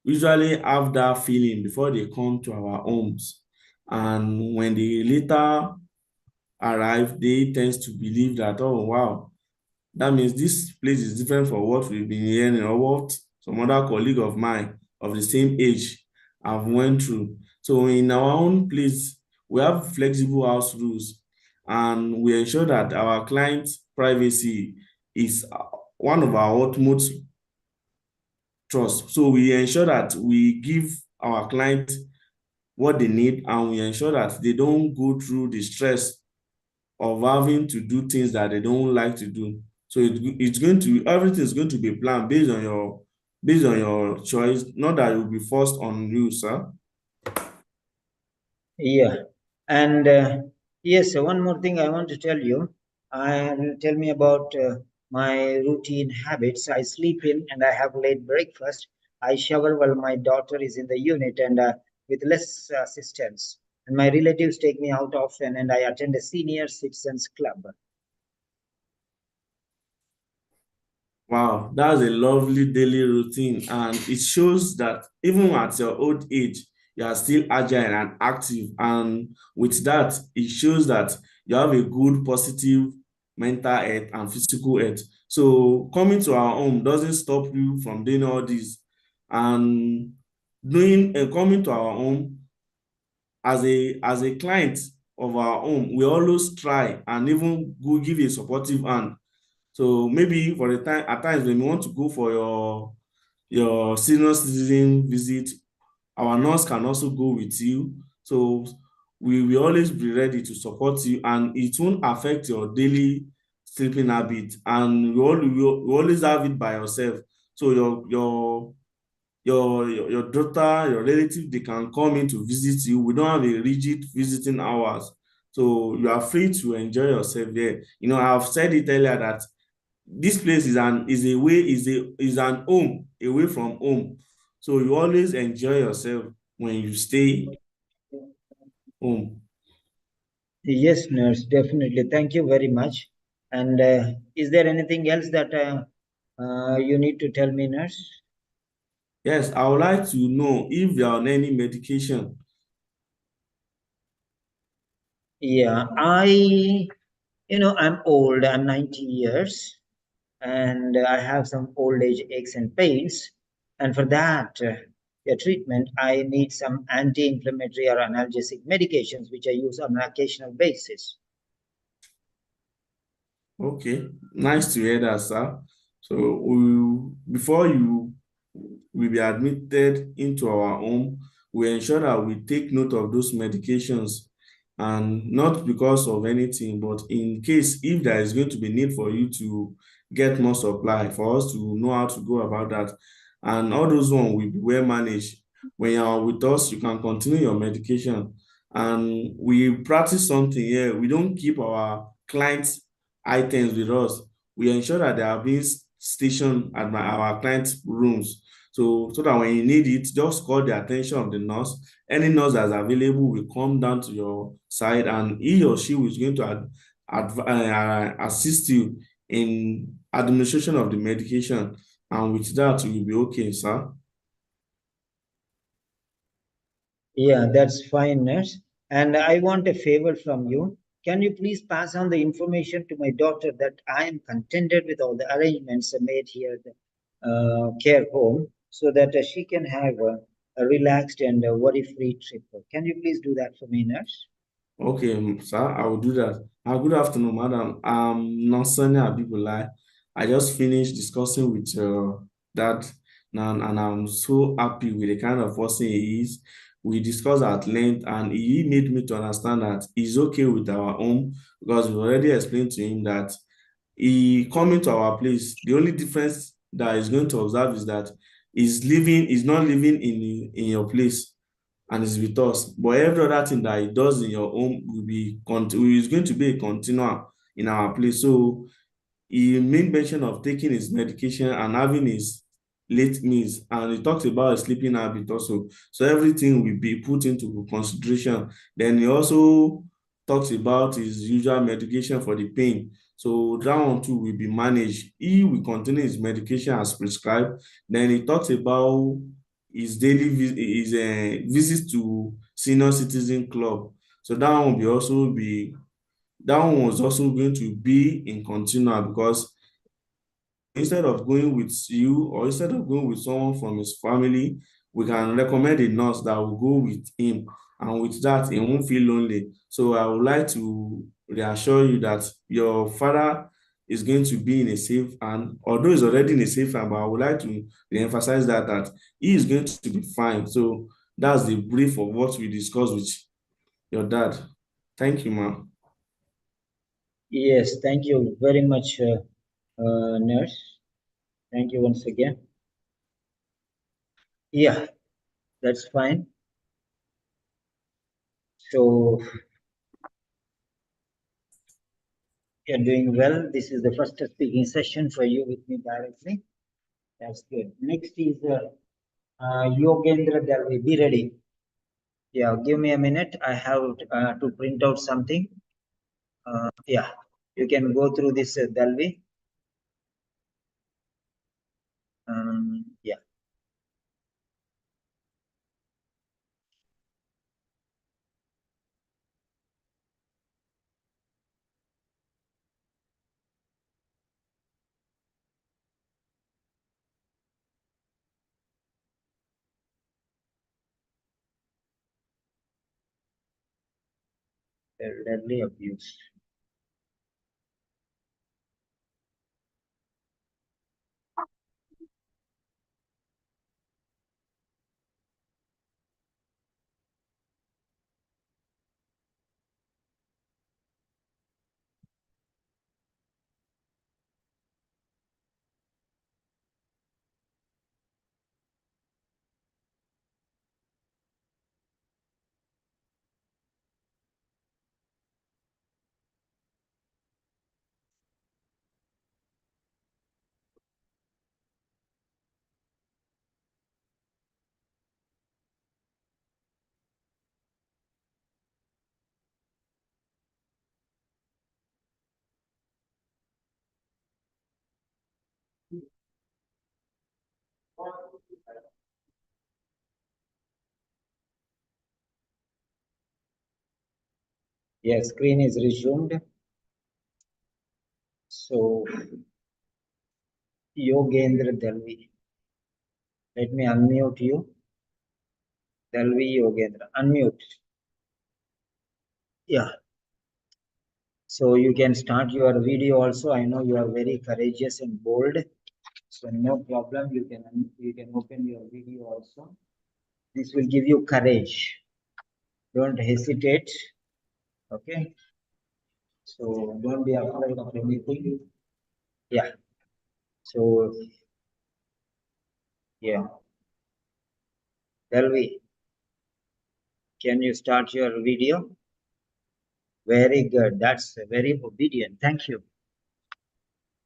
F: usually have that feeling before they come to our homes. And when they later arrive, they tend to believe that, oh, wow, that means this place is different from what we've been hearing or what some other colleague of mine of the same age have went through. So in our own place, we have flexible house rules, and we ensure that our client's privacy is one of our utmost trust. So we ensure that we give our client what they need, and we ensure that they don't go through the stress of having to do things that they don't like to do. So everything's going to be planned based on your choice, not that it will be forced on you, sir.
A: Yeah, and yes, one more thing I want to tell you. Tell me about my routine habits. I sleep in and I have late breakfast. I shower while my daughter is in the unit and with less assistance. And my relatives take me out often, and I attend a senior citizens club.
F: Wow, that's a lovely daily routine, and it shows that even at your old age, you are still agile and active. And with that, it shows that you have a good, positive mental health and physical health. So coming to our home doesn't stop you from doing all this. And coming to our home as a client of our home, we always try and even go give a supportive hand. So maybe for the time at times when you want to go for your senior citizen visit, our nurse can also go with you. So we will always be ready to support you, and it won't affect your daily sleeping habit. And we always have it by yourself. So your daughter, your relative, they can come in to visit you. We don't have a rigid visiting hours. So you are free to enjoy yourself there. I've said it earlier that this place is an home away from home. So you always enjoy yourself when you stay home.
A: Yes, nurse, definitely. Thank you very much. And is there anything else that you need to tell me, nurse?
F: Yes, I would like to know if you are on any medication.
A: Yeah, I'm old. I'm 90 years, and I have some old age aches and pains. And for that treatment, I need some anti-inflammatory or analgesic medications, which I use on an occasional basis.
F: Okay, nice to hear that, sir. So before you will be admitted into our home, we ensure that we take note of those medications, and not because of anything, but in case if there is going to be need for you to get more supply, for us to know how to go about that. And all those ones will be well managed. When you are with us, you can continue your medication. And we practice something here. We don't keep our clients' items with us. We ensure that they are being stationed at our clients' rooms. So that when you need it, just call the attention of the nurse. Any nurse that's available will come down to your side, and he or she is going to assist you in administration of the medication. And with that, you will be okay, sir.
A: Yeah, that's fine, nurse. And I want a favor from you. Can you please pass on the information to my daughter that I am contented with all the arrangements made here at the care home, so that she can have a relaxed and worry-free trip? Can you please do that for me, nurse?
F: Okay, sir, I will do that. Good afternoon, madam. I'm Nansanya Abibulai. I just finished discussing with your dad now, and I'm so happy with the kind of person he is. We discussed at length, and he made me to understand that he's okay with our home, because we already explained to him that he coming to our place. The only difference that he's going to observe is that he's not living in your place and is with us. But every other thing that he does in your home is going to be a continual in our place. So he made mention of taking his medication and having his late meals, and he talks about a sleeping habit also. So everything will be put into consideration. Then he also talks about his usual medication for the pain. So that one too will be managed. He will continue his medication as prescribed. Then he talks about his daily visits to senior citizen club. So that one was also going to be in continual, because instead of going with you, or instead of going with someone from his family, we can recommend a nurse that will go with him, and with that he won't feel lonely. So I would like to reassure you that your father is going to be in a safe hand, although he's already in a safe hand, but I would like to emphasize that he is going to be fine. So that's the brief of what we discussed with your dad. Thank you, ma'am.
A: Yes, thank you very much, nurse. Thank you once again. Yeah, that's fine. So you're doing well. This is the first speaking session for you with me directly. That's good. Next is Yogendra Dalvi. Be ready. Yeah, give me a minute. I have to print out something. Yeah, you can go through this, Dalvi. Yeah. Deadly abuse. Yes, screen is resumed. So, Yogendra Dalvi. Let me unmute you. Dalvi Yogendra. Unmute. Yeah. So you can start your video also. I know you are very courageous and bold. So no problem. You can open your video also. This will give you courage. Don't hesitate. Okay. So don't be afraid of anything. Yeah. So yeah. Delvi, can you start your video? Very good. That's very obedient. Thank you.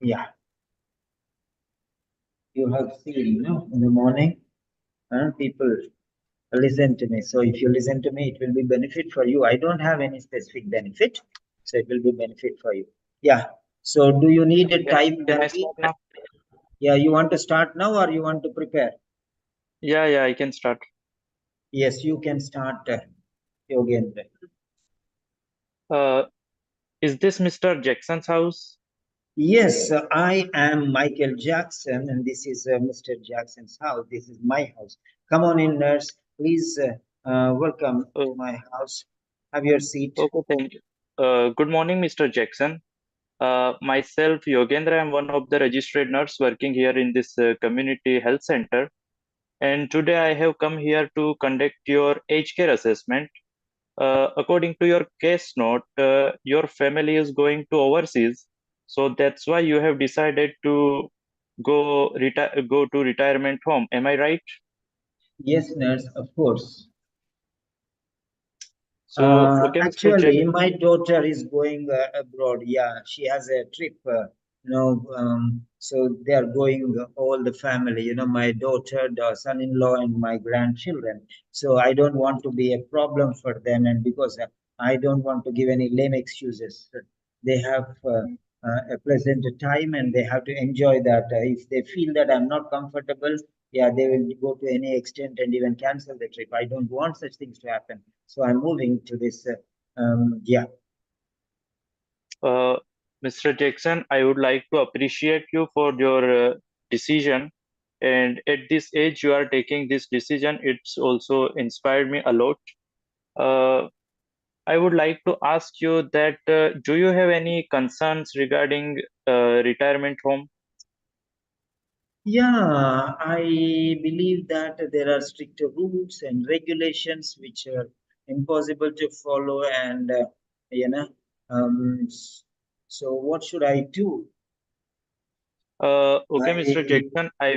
A: Yeah. You have seen, no, in the morning, people listen to me. So if you listen to me, it will be benefit for you. I don't have any specific benefit, so it will be benefit for you. Yeah. So do you need a time,
G: Can I
A: Delvi?
G: start now?
A: Yeah, you want to start now or you want to prepare?
G: Yeah, I can start.
A: Yes, you can start, Yogendra.
G: Is this Mr. Jackson's house?
A: Yes, I am Michael Jackson, and this is Mr. Jackson's house. This is my house. Come on in, nurse. Please welcome to my house. Have your seat.
G: Okay, thank you. Good morning, Mr. Jackson. Myself, Yogendra, I'm one of the registered nurse working here in this community health center. And today I have come here to conduct your aged care assessment. According to your case note, your family is going to overseas. So that's why you have decided to go to retirement home. Am I right?
A: Yes, nurse, of course.
G: So, okay, Mr.
A: Actually,
G: Jackson.
A: my daughter is going abroad. Yeah, she has a trip. So they are going all the family. You know, my daughter, the son-in-law, and my grandchildren. So I don't want to be a problem for them, and because I don't want to give any lame excuses. They have a pleasant time, and they have to enjoy that. If they feel that I'm not comfortable, yeah, they will go to any extent and even cancel the trip. I don't want such things to happen. So I'm moving to this. Yeah.
G: Mr. Jackson, I would like to appreciate you for your decision. And at this age, you are taking this decision. It's also inspired me a lot. I would like to ask you that do you have any concerns regarding retirement home?
A: Yeah, I believe that there are stricter rules and regulations which are impossible to follow, and you know, so what should I do?
G: Okay, Mr. Jackson, I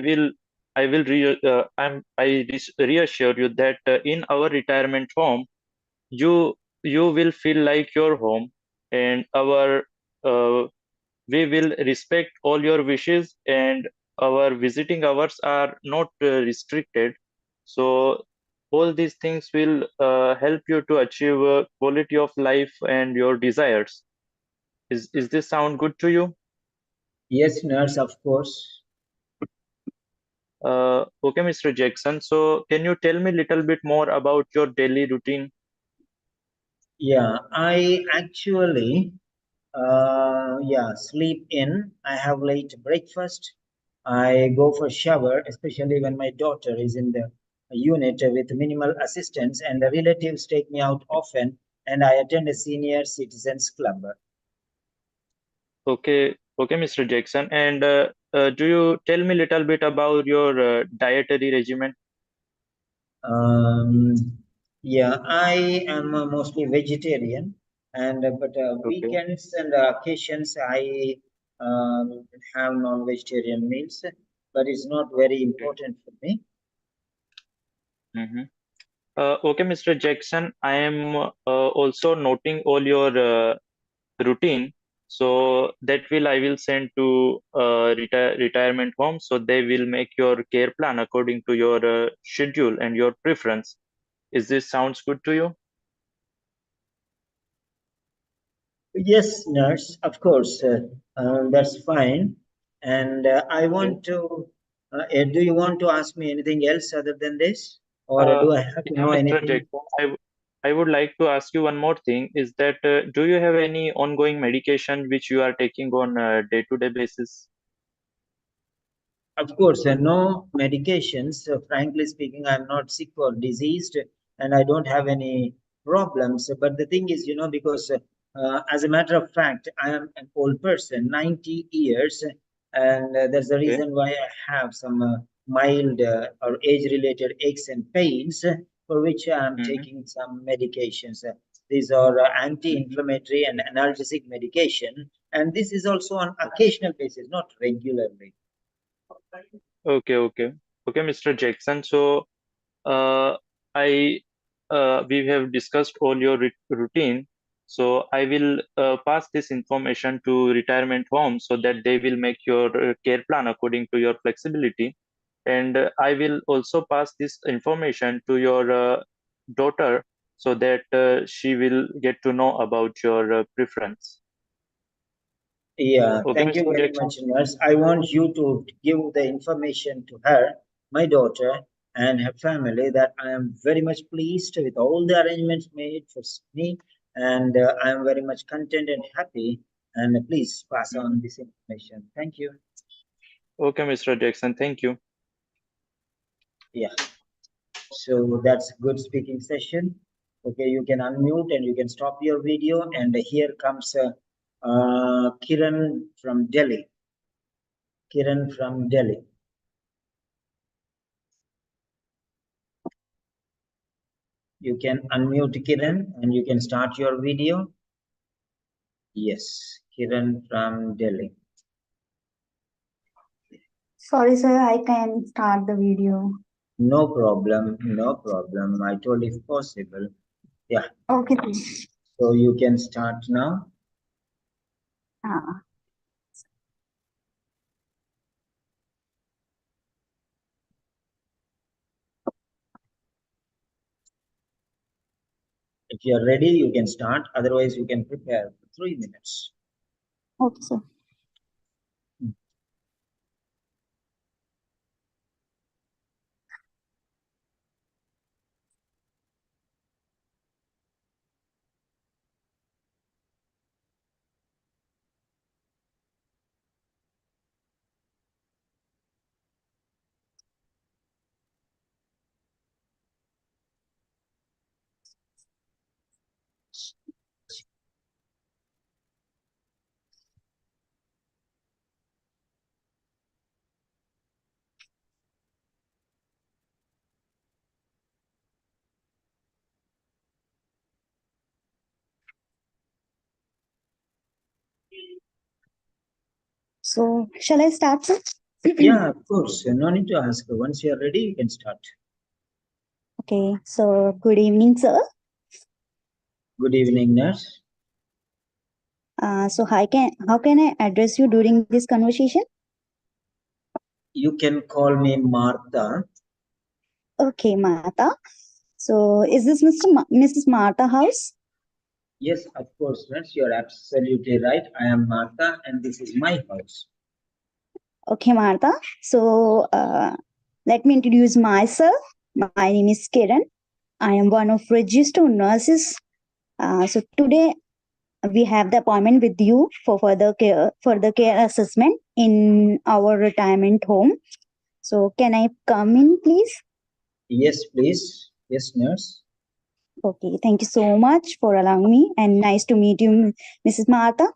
G: reassure you that in our retirement home, you will feel like your home, and we will respect all your wishes, and our visiting hours are not restricted. So all these things will help you to achieve quality of life and your desires. Is this sound good to you?
A: Yes, nurse, of course.
G: Okay, Mr. Jackson. So can you tell me a little bit more about your daily routine?
A: Yeah, I actually sleep in. I have late breakfast. I go for shower, especially when my daughter is in the unit with minimal assistance, and the relatives take me out often, and I attend a senior citizens club.
G: Okay, Mr. Jackson. And do you tell me a little bit about your dietary regimen?
A: Yeah, I am mostly vegetarian, and but
G: Okay.
A: weekends and occasions I have non-vegetarian meals, but it's not very important for me.
G: Mm-hmm. Okay, Mr. Jackson, I am also noting all your routine, so that I will send to retirement home, so they will make your care plan according to your schedule and your preference. Is this sounds good to you?
A: Yes, nurse, of course, that's fine. And I want to, do you want to ask me anything else other than this? Or do I have to
G: Yeah,
A: know
G: Mr.
A: anything?
G: Jackson, I would like to ask you one more thing, is that do you have any ongoing medication which you are taking on a day-to-day basis?
A: Of course, no medications. Frankly speaking, I'm not sick or diseased, and I don't have any problems. But the thing is, because as a matter of fact, I am an old person, 90 years, and that's the
G: Okay.
A: reason why I have some mild or age-related aches and pains for which I'm
G: Mhm.
A: taking some medications. These are anti-inflammatory and analgesic medication, and this is also on occasional basis, not regularly.
G: Okay, Mr. Jackson. So, I we have discussed all your routine. So I will pass this information to retirement home so that they will make your care plan according to your flexibility. And I will also pass this information to your daughter so that she will get to know about your preference.
A: Yeah,
G: Okay,
A: thank you
G: Mr.
A: very
G: Jackson.
A: much, nurse. I want you to give the information to her, my daughter, and her family that I am very much pleased with all the arrangements made for me, and I am very much content and happy. And please pass on this information. Thank you.
G: Okay, Mr. Jackson. Thank you.
A: Yeah, so that's a good speaking session. Okay, you can unmute and you can stop your video. And here comes Kiran from Delhi. Kiran from Delhi. You can unmute Kiran and you can start your video. Yes, Kiran from Delhi.
H: Sorry, sir, I can start the video.
A: No problem, no problem. I told if possible. Yeah,
H: Okay, sir.
A: so you can start now.
H: Ah,
A: If you are ready, you can start. Otherwise, you can prepare for 3 minutes.
H: okay, sir. So, shall I start, sir?
A: Yeah, of course. No need to ask. Once you are ready, you can start.
H: Okay, so good evening, sir.
A: Good evening, nurse.
H: So how can I address you during this conversation?
A: You can call me Martha.
H: Okay, Martha. So is this Mrs. Martha house?
A: Yes, of course, nurse. You're absolutely right. I am Martha, and this is my house.
H: Okay, Martha. So let me introduce myself. My name is Kiran. I am one of registered nurses. So today we have the appointment with you for further care assessment in our retirement home. So can I come in, please?
A: Yes, please. Yes, nurse.
H: Okay, thank you so much for allowing me, and nice to meet you, Mrs. Martha.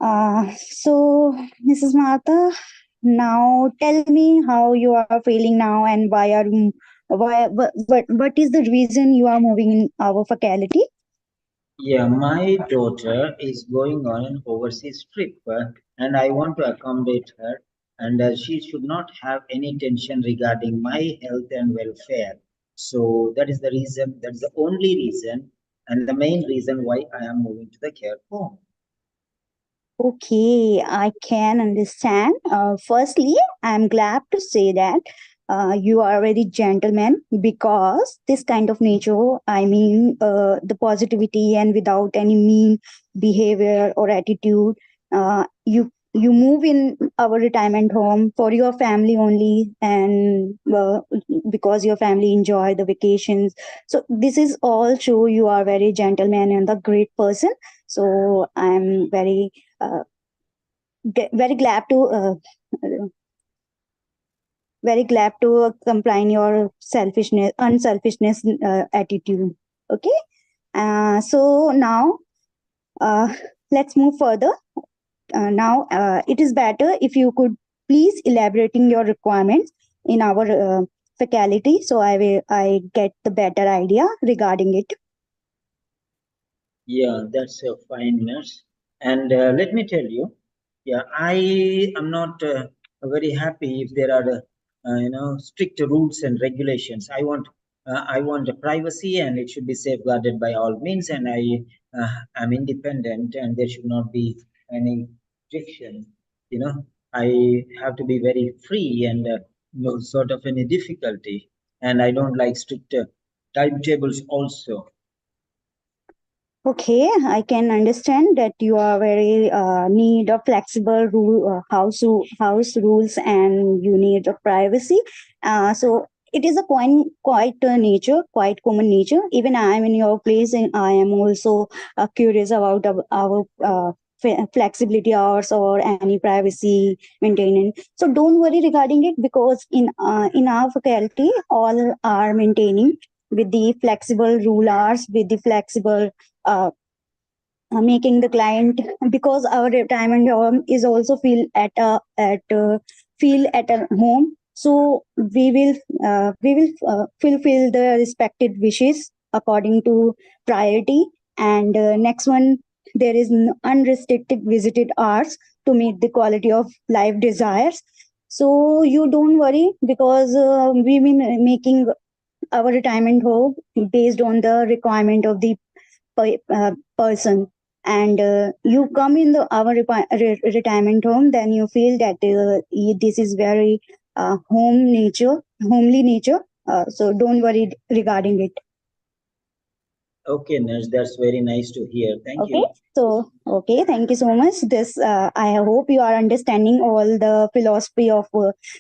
H: So, Mrs. Martha, now tell me how you are feeling now, and what is the reason you are moving in our faculty?
A: Yeah, my daughter is going on an overseas trip, and I want to accommodate her, and she should not have any tension regarding my health and welfare. So that is the reason, that's the only reason, and the main reason why I am moving to the care home.
H: Okay, I can understand. Firstly, I'm glad to say that you are a very gentleman, because this kind of nature, I mean, the positivity and without any mean behavior or attitude, you move in our retirement home for your family only, and because your family enjoy the vacations. So this is all show you are very gentleman and a great person. So I'm very very glad to combine your unselfishness attitude. Okay. So now let's move further. now it is better if you could please elaborating your requirements in our faculty, so I get the better idea regarding it.
A: Yeah, that's a fine, nurse. And let me tell you, yeah, I am not very happy if there are, strict rules and regulations. I want privacy, and it should be safeguarded by all means. And I am independent, and there should not be any restriction. You know, I have to be very free and no sort of any difficulty. And I don't like strict timetables also.
H: Okay, I can understand that you are very need of flexible house rules, and you need a privacy. So it is a quite quite common nature. Even I am in your place, and I am also curious about our flexibility hours or any privacy maintenance. So don't worry regarding it, because in our faculty all are maintaining with the flexible rule hours, with the flexible making the client, because our retirement home is also feel at a home. So we will fulfill the respected wishes according to priority. And next one, there is unrestricted visited hours to meet the quality of life desires. So you don't worry, because we will be making our retirement home based on the requirement of the person. And you come in the our retirement home, then you feel that this is very homely nature. So don't worry regarding it.
A: Okay, nurse, that's very nice to hear. Thank
H: Okay,
A: you.
H: so okay, thank you so much. This I hope you are understanding all the philosophy of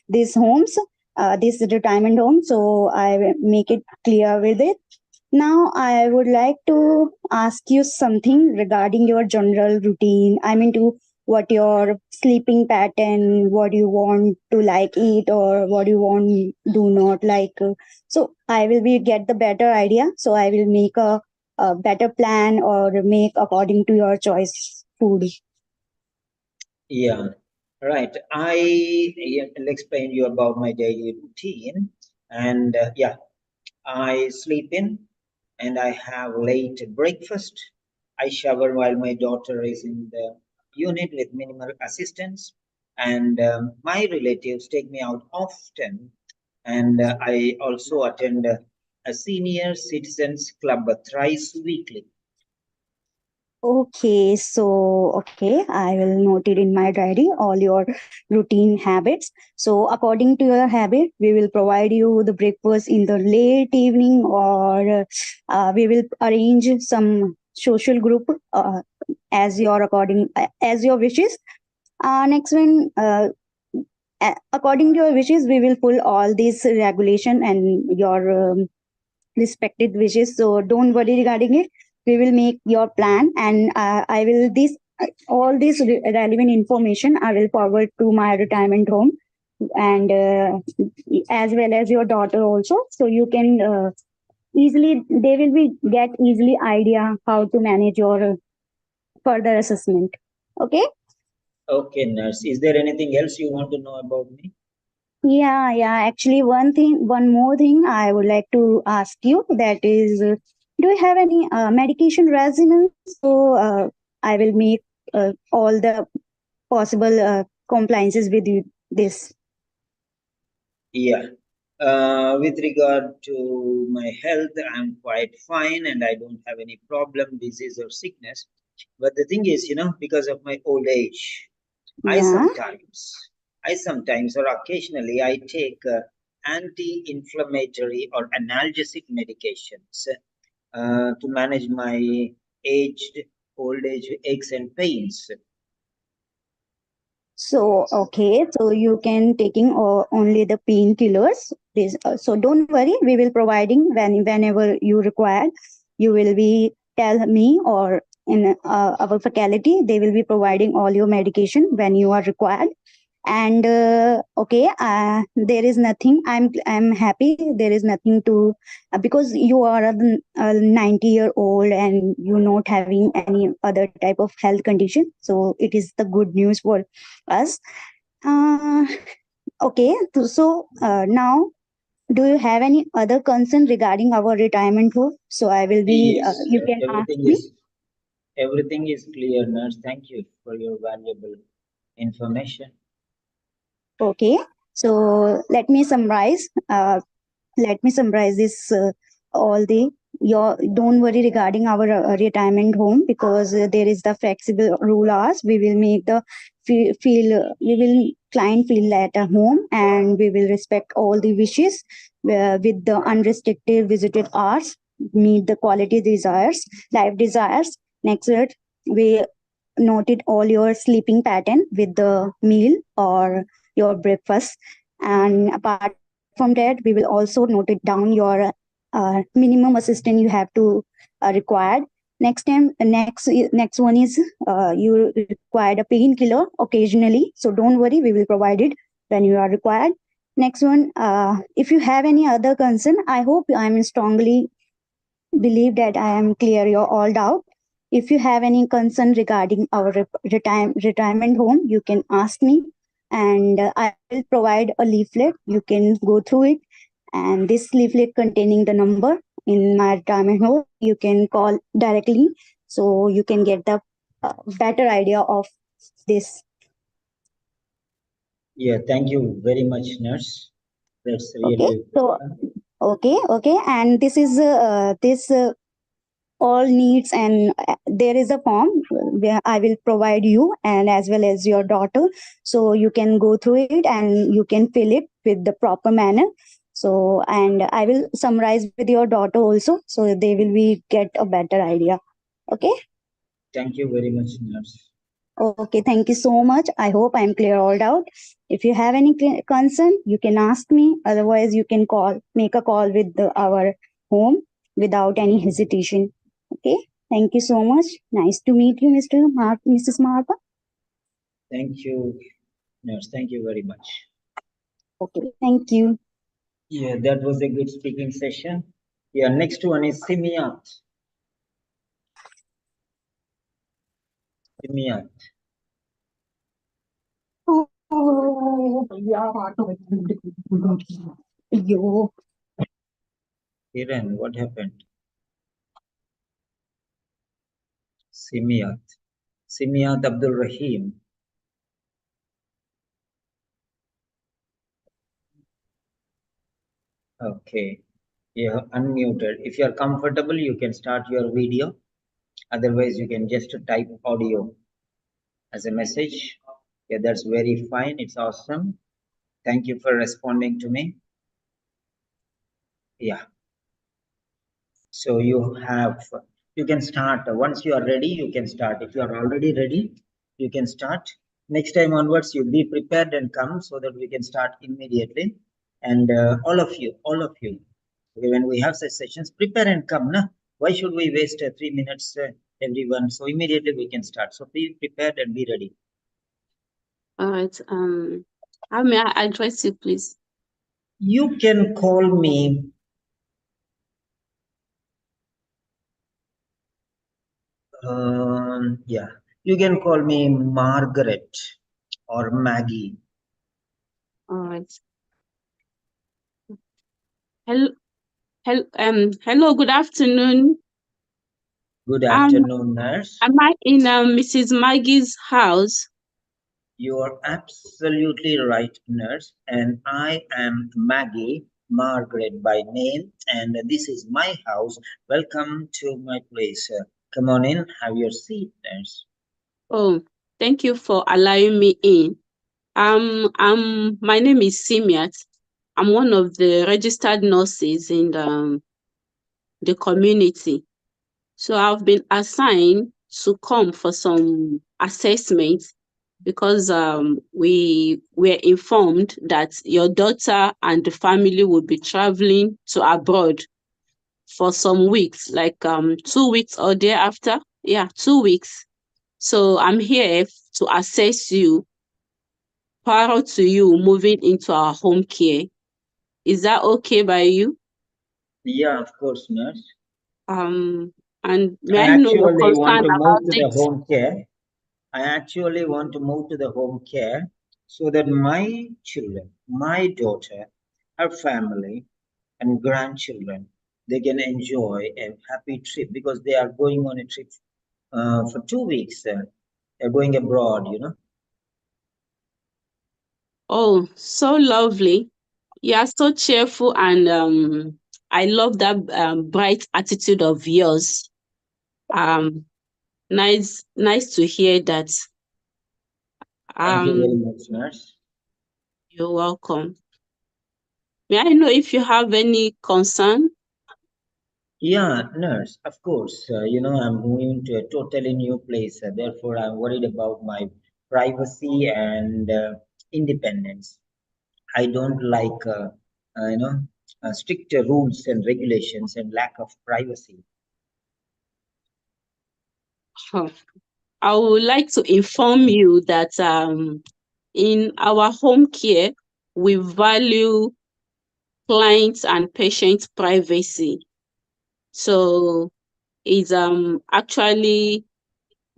H: these homes, this retirement home. So I will make it clear with it. Now, I would like to ask you something regarding your general routine. I mean, to what your sleeping pattern, what you want to like eat, or what you want do not like. So I will be get the better idea. So I will make a better plan, or make according to your choice food.
A: Yeah, right. I'll explain you about my daily routine. And yeah, I sleep in and I have late breakfast. I shower while my daughter is in the unit with minimal assistance. And my relatives take me out often. And I also attend a senior citizens club thrice weekly.
H: Okay, I will note it in my diary, all your routine habits. So according to your habit, we will provide you the breakfast in the late evening, or we will arrange some social group as your wishes. Next one, according to your wishes, we will pull all these regulation and your respected wishes. So don't worry regarding it. We will make your plan, and I will this all this relevant information I will forward to my retirement home, and as well as your daughter also. So you can easily they will be get easily idea how to manage your further assessment. Okay.
A: Okay, nurse. Is there anything else you want to know about me?
H: Yeah. Actually, one more thing I would like to ask you, that is, do you have any medication resonance? So I will make all the possible compliances with you. This.
A: Yeah. With regard to my health, I'm quite fine and I don't have any problem, disease, or sickness. But the thing is, because of my old age, I
H: Yeah.
A: sometimes or occasionally I take anti-inflammatory or analgesic medications to manage my old age aches and pains.
H: So okay, so you can taking only the painkillers. This so don't worry. We will providing whenever you require. You will be tell me, or in our faculty they will be providing all your medication when you are required. And okay, there is nothing. I'm happy. There is nothing to because you are a 90-year-old and you're not having any other type of health condition. So it is the good news for us. Okay, so now, do you have any other concern regarding our retirement home? So I will be.
A: Yes,
H: You can ask me.
A: everything is clear, nurse. Thank you for your valuable information.
H: Okay, so let me summarize. Let me summarize this all the your don't worry regarding our retirement home, because there is the flexible rule hours. We will make the we will client feel at a home, and we will respect all the wishes with the unrestricted visited hours, meet the quality desires, life desires. Next, we noted all your sleeping pattern with the meal or your breakfast, and apart from that, we will also note it down your minimum assistance you have to required. Next one is you required a painkiller occasionally, so don't worry, we will provide it when you are required. Next one, if you have any other concern, I hope I'm strongly believe that I am clear your all doubt. If you have any concern regarding our retirement home, you can ask me, and I will provide a leaflet. You can go through it, and this leaflet containing the number in my retirement home, you can call directly, so you can get the better idea of this.
A: Yeah, thank you very much, nurse. That's really
H: Okay, so okay, and this is this. All needs, and there is a form where I will provide you and as well as your daughter, so you can go through it and you can fill it with the proper manner. So, and I will summarize with your daughter also, so they will be get a better idea. Okay.
A: Thank you very much, nurse.
H: Okay, thank you so much. I hope I'm clear all out. If you have any concern, you can ask me. Otherwise, you can make a call with our home without any hesitation. Okay, thank you so much. Nice to meet you, Mrs. Martha.
A: Thank you, nurse. Thank you very much.
H: Okay, thank you.
A: Yeah, that was a good speaking session. Yeah, next one is Simiyat. Simiyat. Kiran, what happened? Simiyat. Simiyat Abdul Rahim. Okay, you're unmuted. If you're comfortable, you can start your video. Otherwise, you can just type audio as a message. Yeah, that's very fine. It's awesome. Thank you for responding to me. Yeah. So you can start. Once you are ready, you can start. If you are already ready, you can start. Next time onwards, you be prepared and come so that we can start immediately. And all of you, when we have such sessions, prepare and come. Na? Why should we waste 3 minutes, everyone? So immediately we can start. So be prepared and be ready.
I: All right. How may I address you, please?
A: You can call me. Yeah, you can call me Margaret or Maggie.
I: All right. Hello, good afternoon.
A: Good afternoon, nurse.
I: Am I in Mrs. Maggie's house?
A: You are absolutely right, nurse. And I am Maggie, Margaret by name, and this is my house. Welcome to my place. Come on in, have your seat, nurse.
I: Oh, thank you for allowing me in. My name is Simiat. I'm one of the registered nurses in the community. So I've been assigned to come for some assessment because we were informed that your daughter and the family will be traveling to abroad for some weeks, like 2 weeks or thereafter. Yeah, 2 weeks. So I'm here to assess you prior to you moving into our home care. Is that okay by you?
A: Yeah, of course, nurse.
I: And
A: I
I: may I know your
A: actually want
I: concern
A: to
I: about
A: move to the
I: it?
A: home care. I actually want to move to the home care so that my children, my daughter, her family, and grandchildren, they can enjoy a happy trip because they are going on a trip for 2 weeks. They're going abroad, you know.
I: Oh, so lovely. You are so cheerful, and I love that bright attitude of yours. Nice to hear that.
A: Thank you very much, nurse.
I: You're welcome. May I know if you have any concern?
A: Yeah, nurse, of course. You know, I'm moving to a totally new place. Therefore, I'm worried about my privacy and independence. I don't like, you know, stricter rules and regulations and lack of privacy.
I: Huh. I would like to inform you that in our home care, we value clients and patients' privacy. So it's actually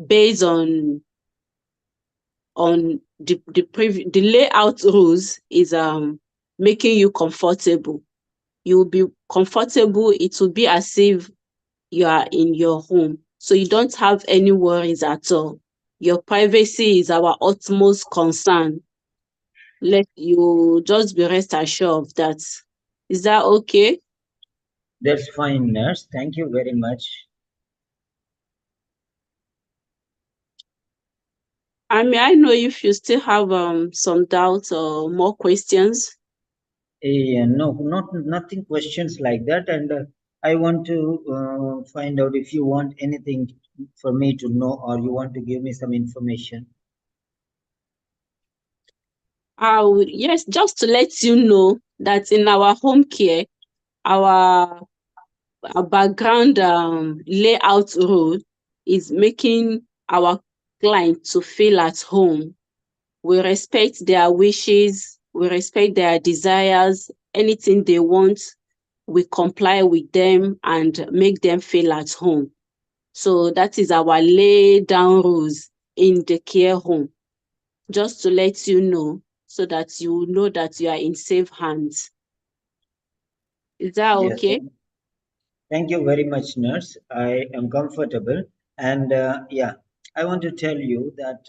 I: based on the layout rules is making you comfortable. You will be comfortable. It will be as if you are in your home, so you don't have any worries at all. Your privacy is our utmost concern. Let you just be rest assured of that. Is that okay?
A: That's fine, nurse. Thank you very much.
I: And may I know if you still have some doubts or more questions?
A: No, nothing questions like that. And I want to find out if you want anything for me to know or you want to give me some information.
I: Yes, just to let you know that in our home care, our background layout rule is making our client to feel at home. We respect their wishes, we respect their desires, anything they want, we comply with them and make them feel at home. So that is our lay down rules in the care home. Just to let you know, so that you know that you are in safe hands. Is that
A: Yes.
I: okay?
A: Thank you very much, nurse. I am comfortable. And yeah, I want to tell you that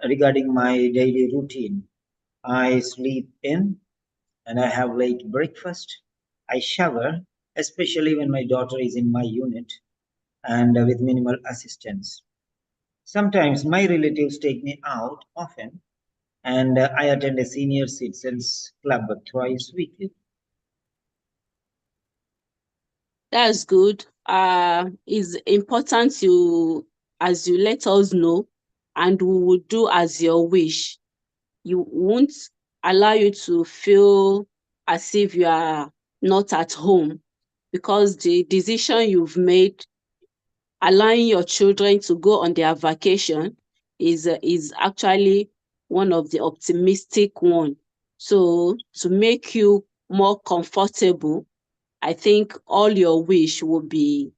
A: regarding my daily routine, I sleep in and I have late breakfast. I shower, especially when my daughter is in my unit and with minimal assistance. Sometimes my relatives take me out often, and I attend a senior citizens club twice weekly.
I: That's good. It's important as you let us know, and we will do as your wish. You won't allow you to feel as if you are not at home, because the decision you've made, allowing your children to go on their vacation, is actually one of the optimistic one. So to make you more comfortable, I think all your wish will be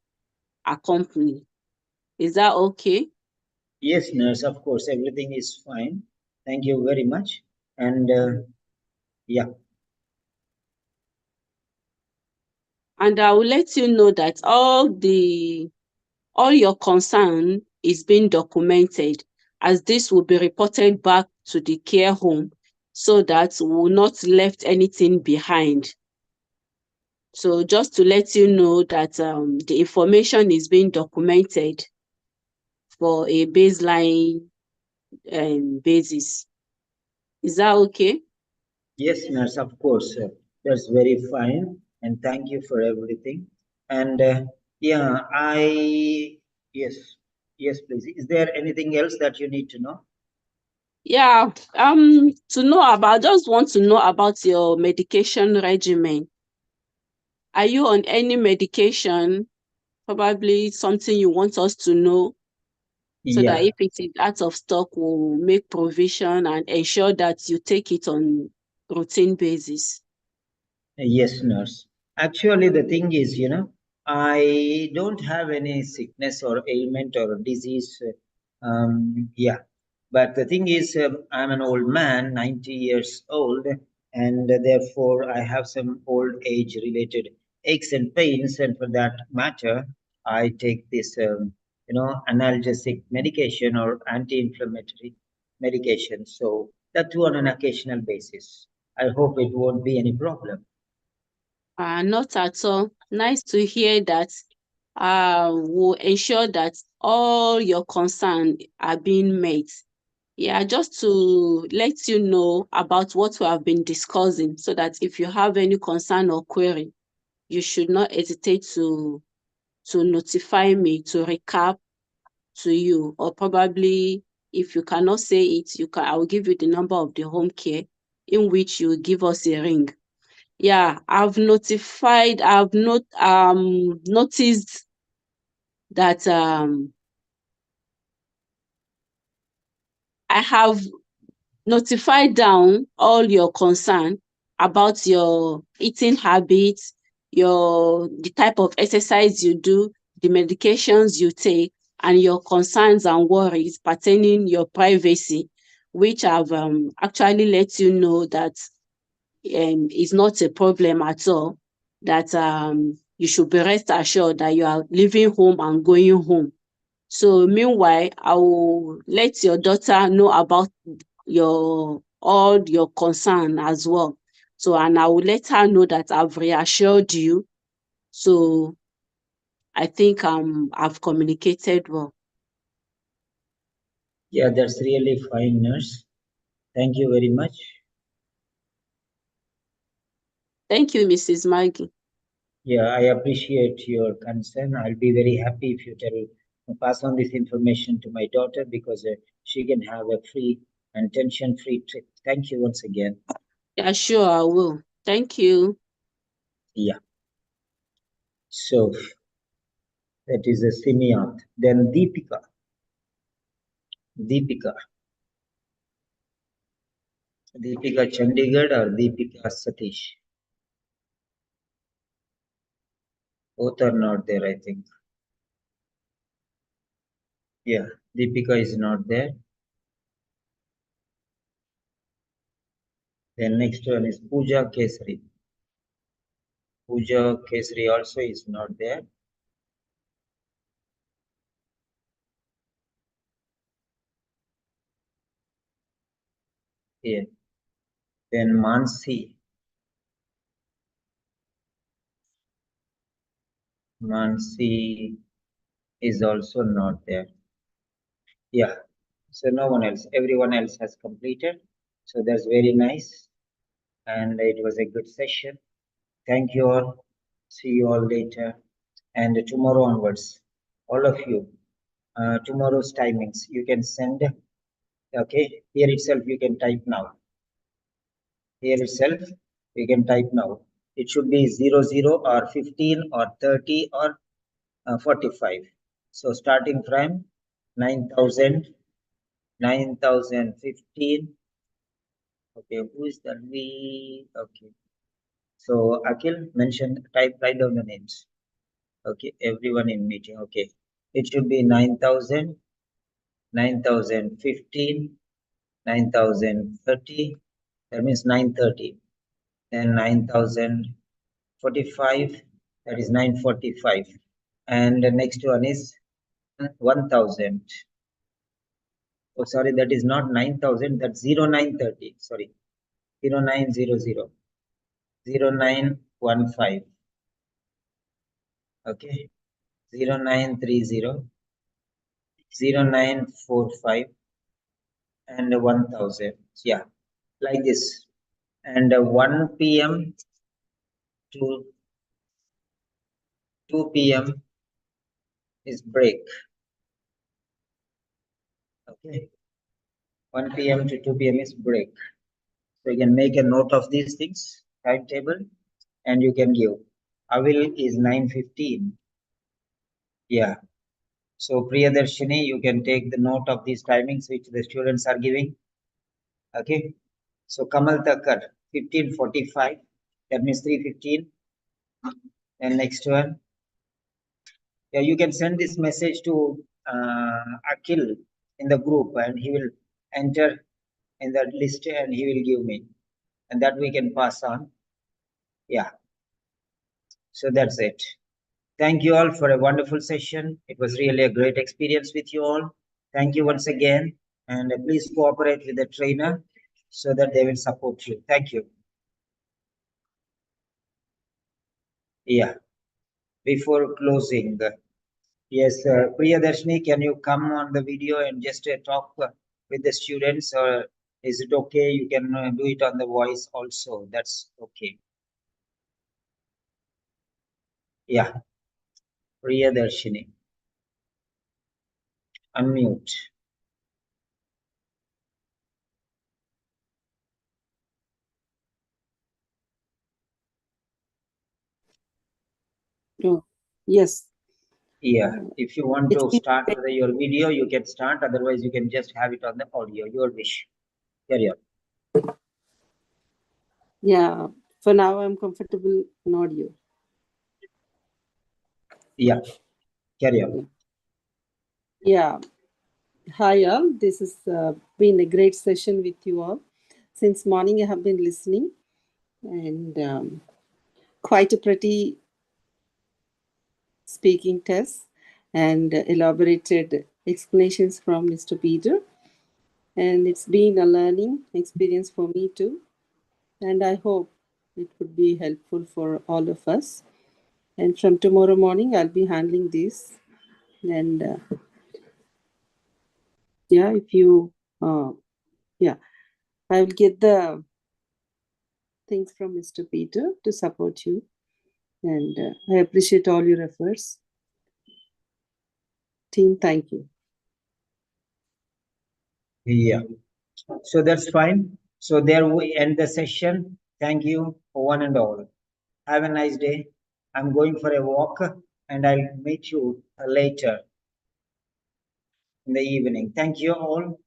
I: accompanied. Is that okay?
A: Yes, nurse, of course, everything is fine. Thank you very much. And yeah.
I: And I will let you know that all your concern is being documented, as this will be reported back to the care home, so that we will not left anything behind. So just to let you know that the information is being documented for a baseline basis. Is that okay?
A: Yes, nurse, of course. That's very fine. And thank you for everything. And yeah, yes, please. Is there anything else that you need to know?
I: Yeah, just want to know about your medication regimen. Are you on any medication? Probably something you want us to know. so that
A: Yeah.
I: if it is out of stock, we'll make provision and ensure that you take it on routine basis.
A: Yes, nurse. Actually, the thing is, I don't have any sickness or ailment or disease. Yeah. But the thing is, I'm an old man, 90 years old, and therefore I have some old age related aches and pains. And for that matter, I take this, analgesic medication or anti-inflammatory medication. So that too on an occasional basis. I hope it won't be any problem.
I: Not at all. Nice to hear that. We'll ensure that all your concerns are being met. Yeah, just to let you know about what we have been discussing, so that if you have any concern or query, you should not hesitate to notify me to recap to you, or probably if you cannot say it, I will give you the number of the home care in which you give us a ring. Yeah, I've noticed that I have notified down all your concern about your eating habits, the type of exercise you do, the medications you take, and your concerns and worries pertaining your privacy, which I've actually let you know that is not a problem at all, that you should be rest assured that you are leaving home and going home. So meanwhile, I will let your daughter know about all your concern as well. So, and I will let her know that I've reassured you. So I think I've communicated well.
A: Yeah, that's really fine, nurse. Thank you very much.
I: Thank you, Mrs. Maggie.
A: Yeah, I appreciate your concern. I'll be very happy if you pass on this information to my daughter, because she can have a free and tension-free trip. Thank you once again.
I: Yeah, sure, I will. Thank you.
A: Yeah. So that is a Simiat. Then Deepika. Deepika Chandigarh or Deepika Satish? Both are not there, I think. Yeah, Deepika is not there. Then next one is Pooja Kesari. Pooja Kesari also is not there. Here. Then Mansi. Mansi is also not there. Yeah. So no one else. Everyone else has completed. So that's very nice. And it was a good session. Thank you all. See you all later. And tomorrow onwards, all of you, tomorrow's timings, you can send. Okay. Here itself, you can type now. Here itself, you can type now. It should be 00 or 15 or 30 or 45. So starting from 9,000, 9,015. Okay, who is that? We. Okay. So Akhil mentioned, write down the names. Okay, everyone in meeting. Okay, it should be 9,000, 9,015, 9,030. That means 930. Then 9,045. That is 945. And the next one is 1,000. Oh, sorry, that is not 9,000. That's 0930. Sorry, 0900. 0915. Okay, 0930. 0945 and 1,000. Yeah, like this. And 1 p.m. to 2 p.m. is break. Okay, 1 p.m. to 2 p.m. is break. So you can make a note of these things, timetable, and you can give. Avil is 9:15. Yeah, So Priyadarshini, you can take the note of these timings which the students are giving. Okay. So Kamal Thakkar, 15:45. That means 3:15. And next one. Yeah, you can send this message to Akhil in the group, and he will enter in that list and he will give me, and that we can pass on. Yeah. So that's it. Thank you all for a wonderful session. It was really a great experience with you all. Thank you once again, and please cooperate with the trainer so that they will support you. Thank you. Yeah. Before closing, yes, Priyadarshini, can you come on the video and just talk with the students, or is it okay? You can do it on the voice also. That's okay. Yeah. Priyadarshini. Unmute.
J: Oh, yes.
A: Yeah, if you want
J: It's
A: to
J: been
A: start with your video, you can start. Otherwise, you can just have it on the audio. Your wish. Carry on.
J: Yeah, for now I'm comfortable in audio.
A: Yeah, carry on.
J: Yeah. Hi all, this has been a great session with you all. Since morning I have been listening, and quite a pretty speaking test and elaborated explanations from Mr. Peter. And it's been a learning experience for me too. And I hope it would be helpful for all of us. And from tomorrow morning, I'll be handling this. And yeah, if you, yeah, I will get the things from Mr. Peter to support you. And I appreciate all your efforts. Team, thank you.
A: Yeah, so that's fine. So there we end the session. Thank you for one and all. Have a nice day. I'm going for a walk and I'll meet you later in the evening. Thank you all.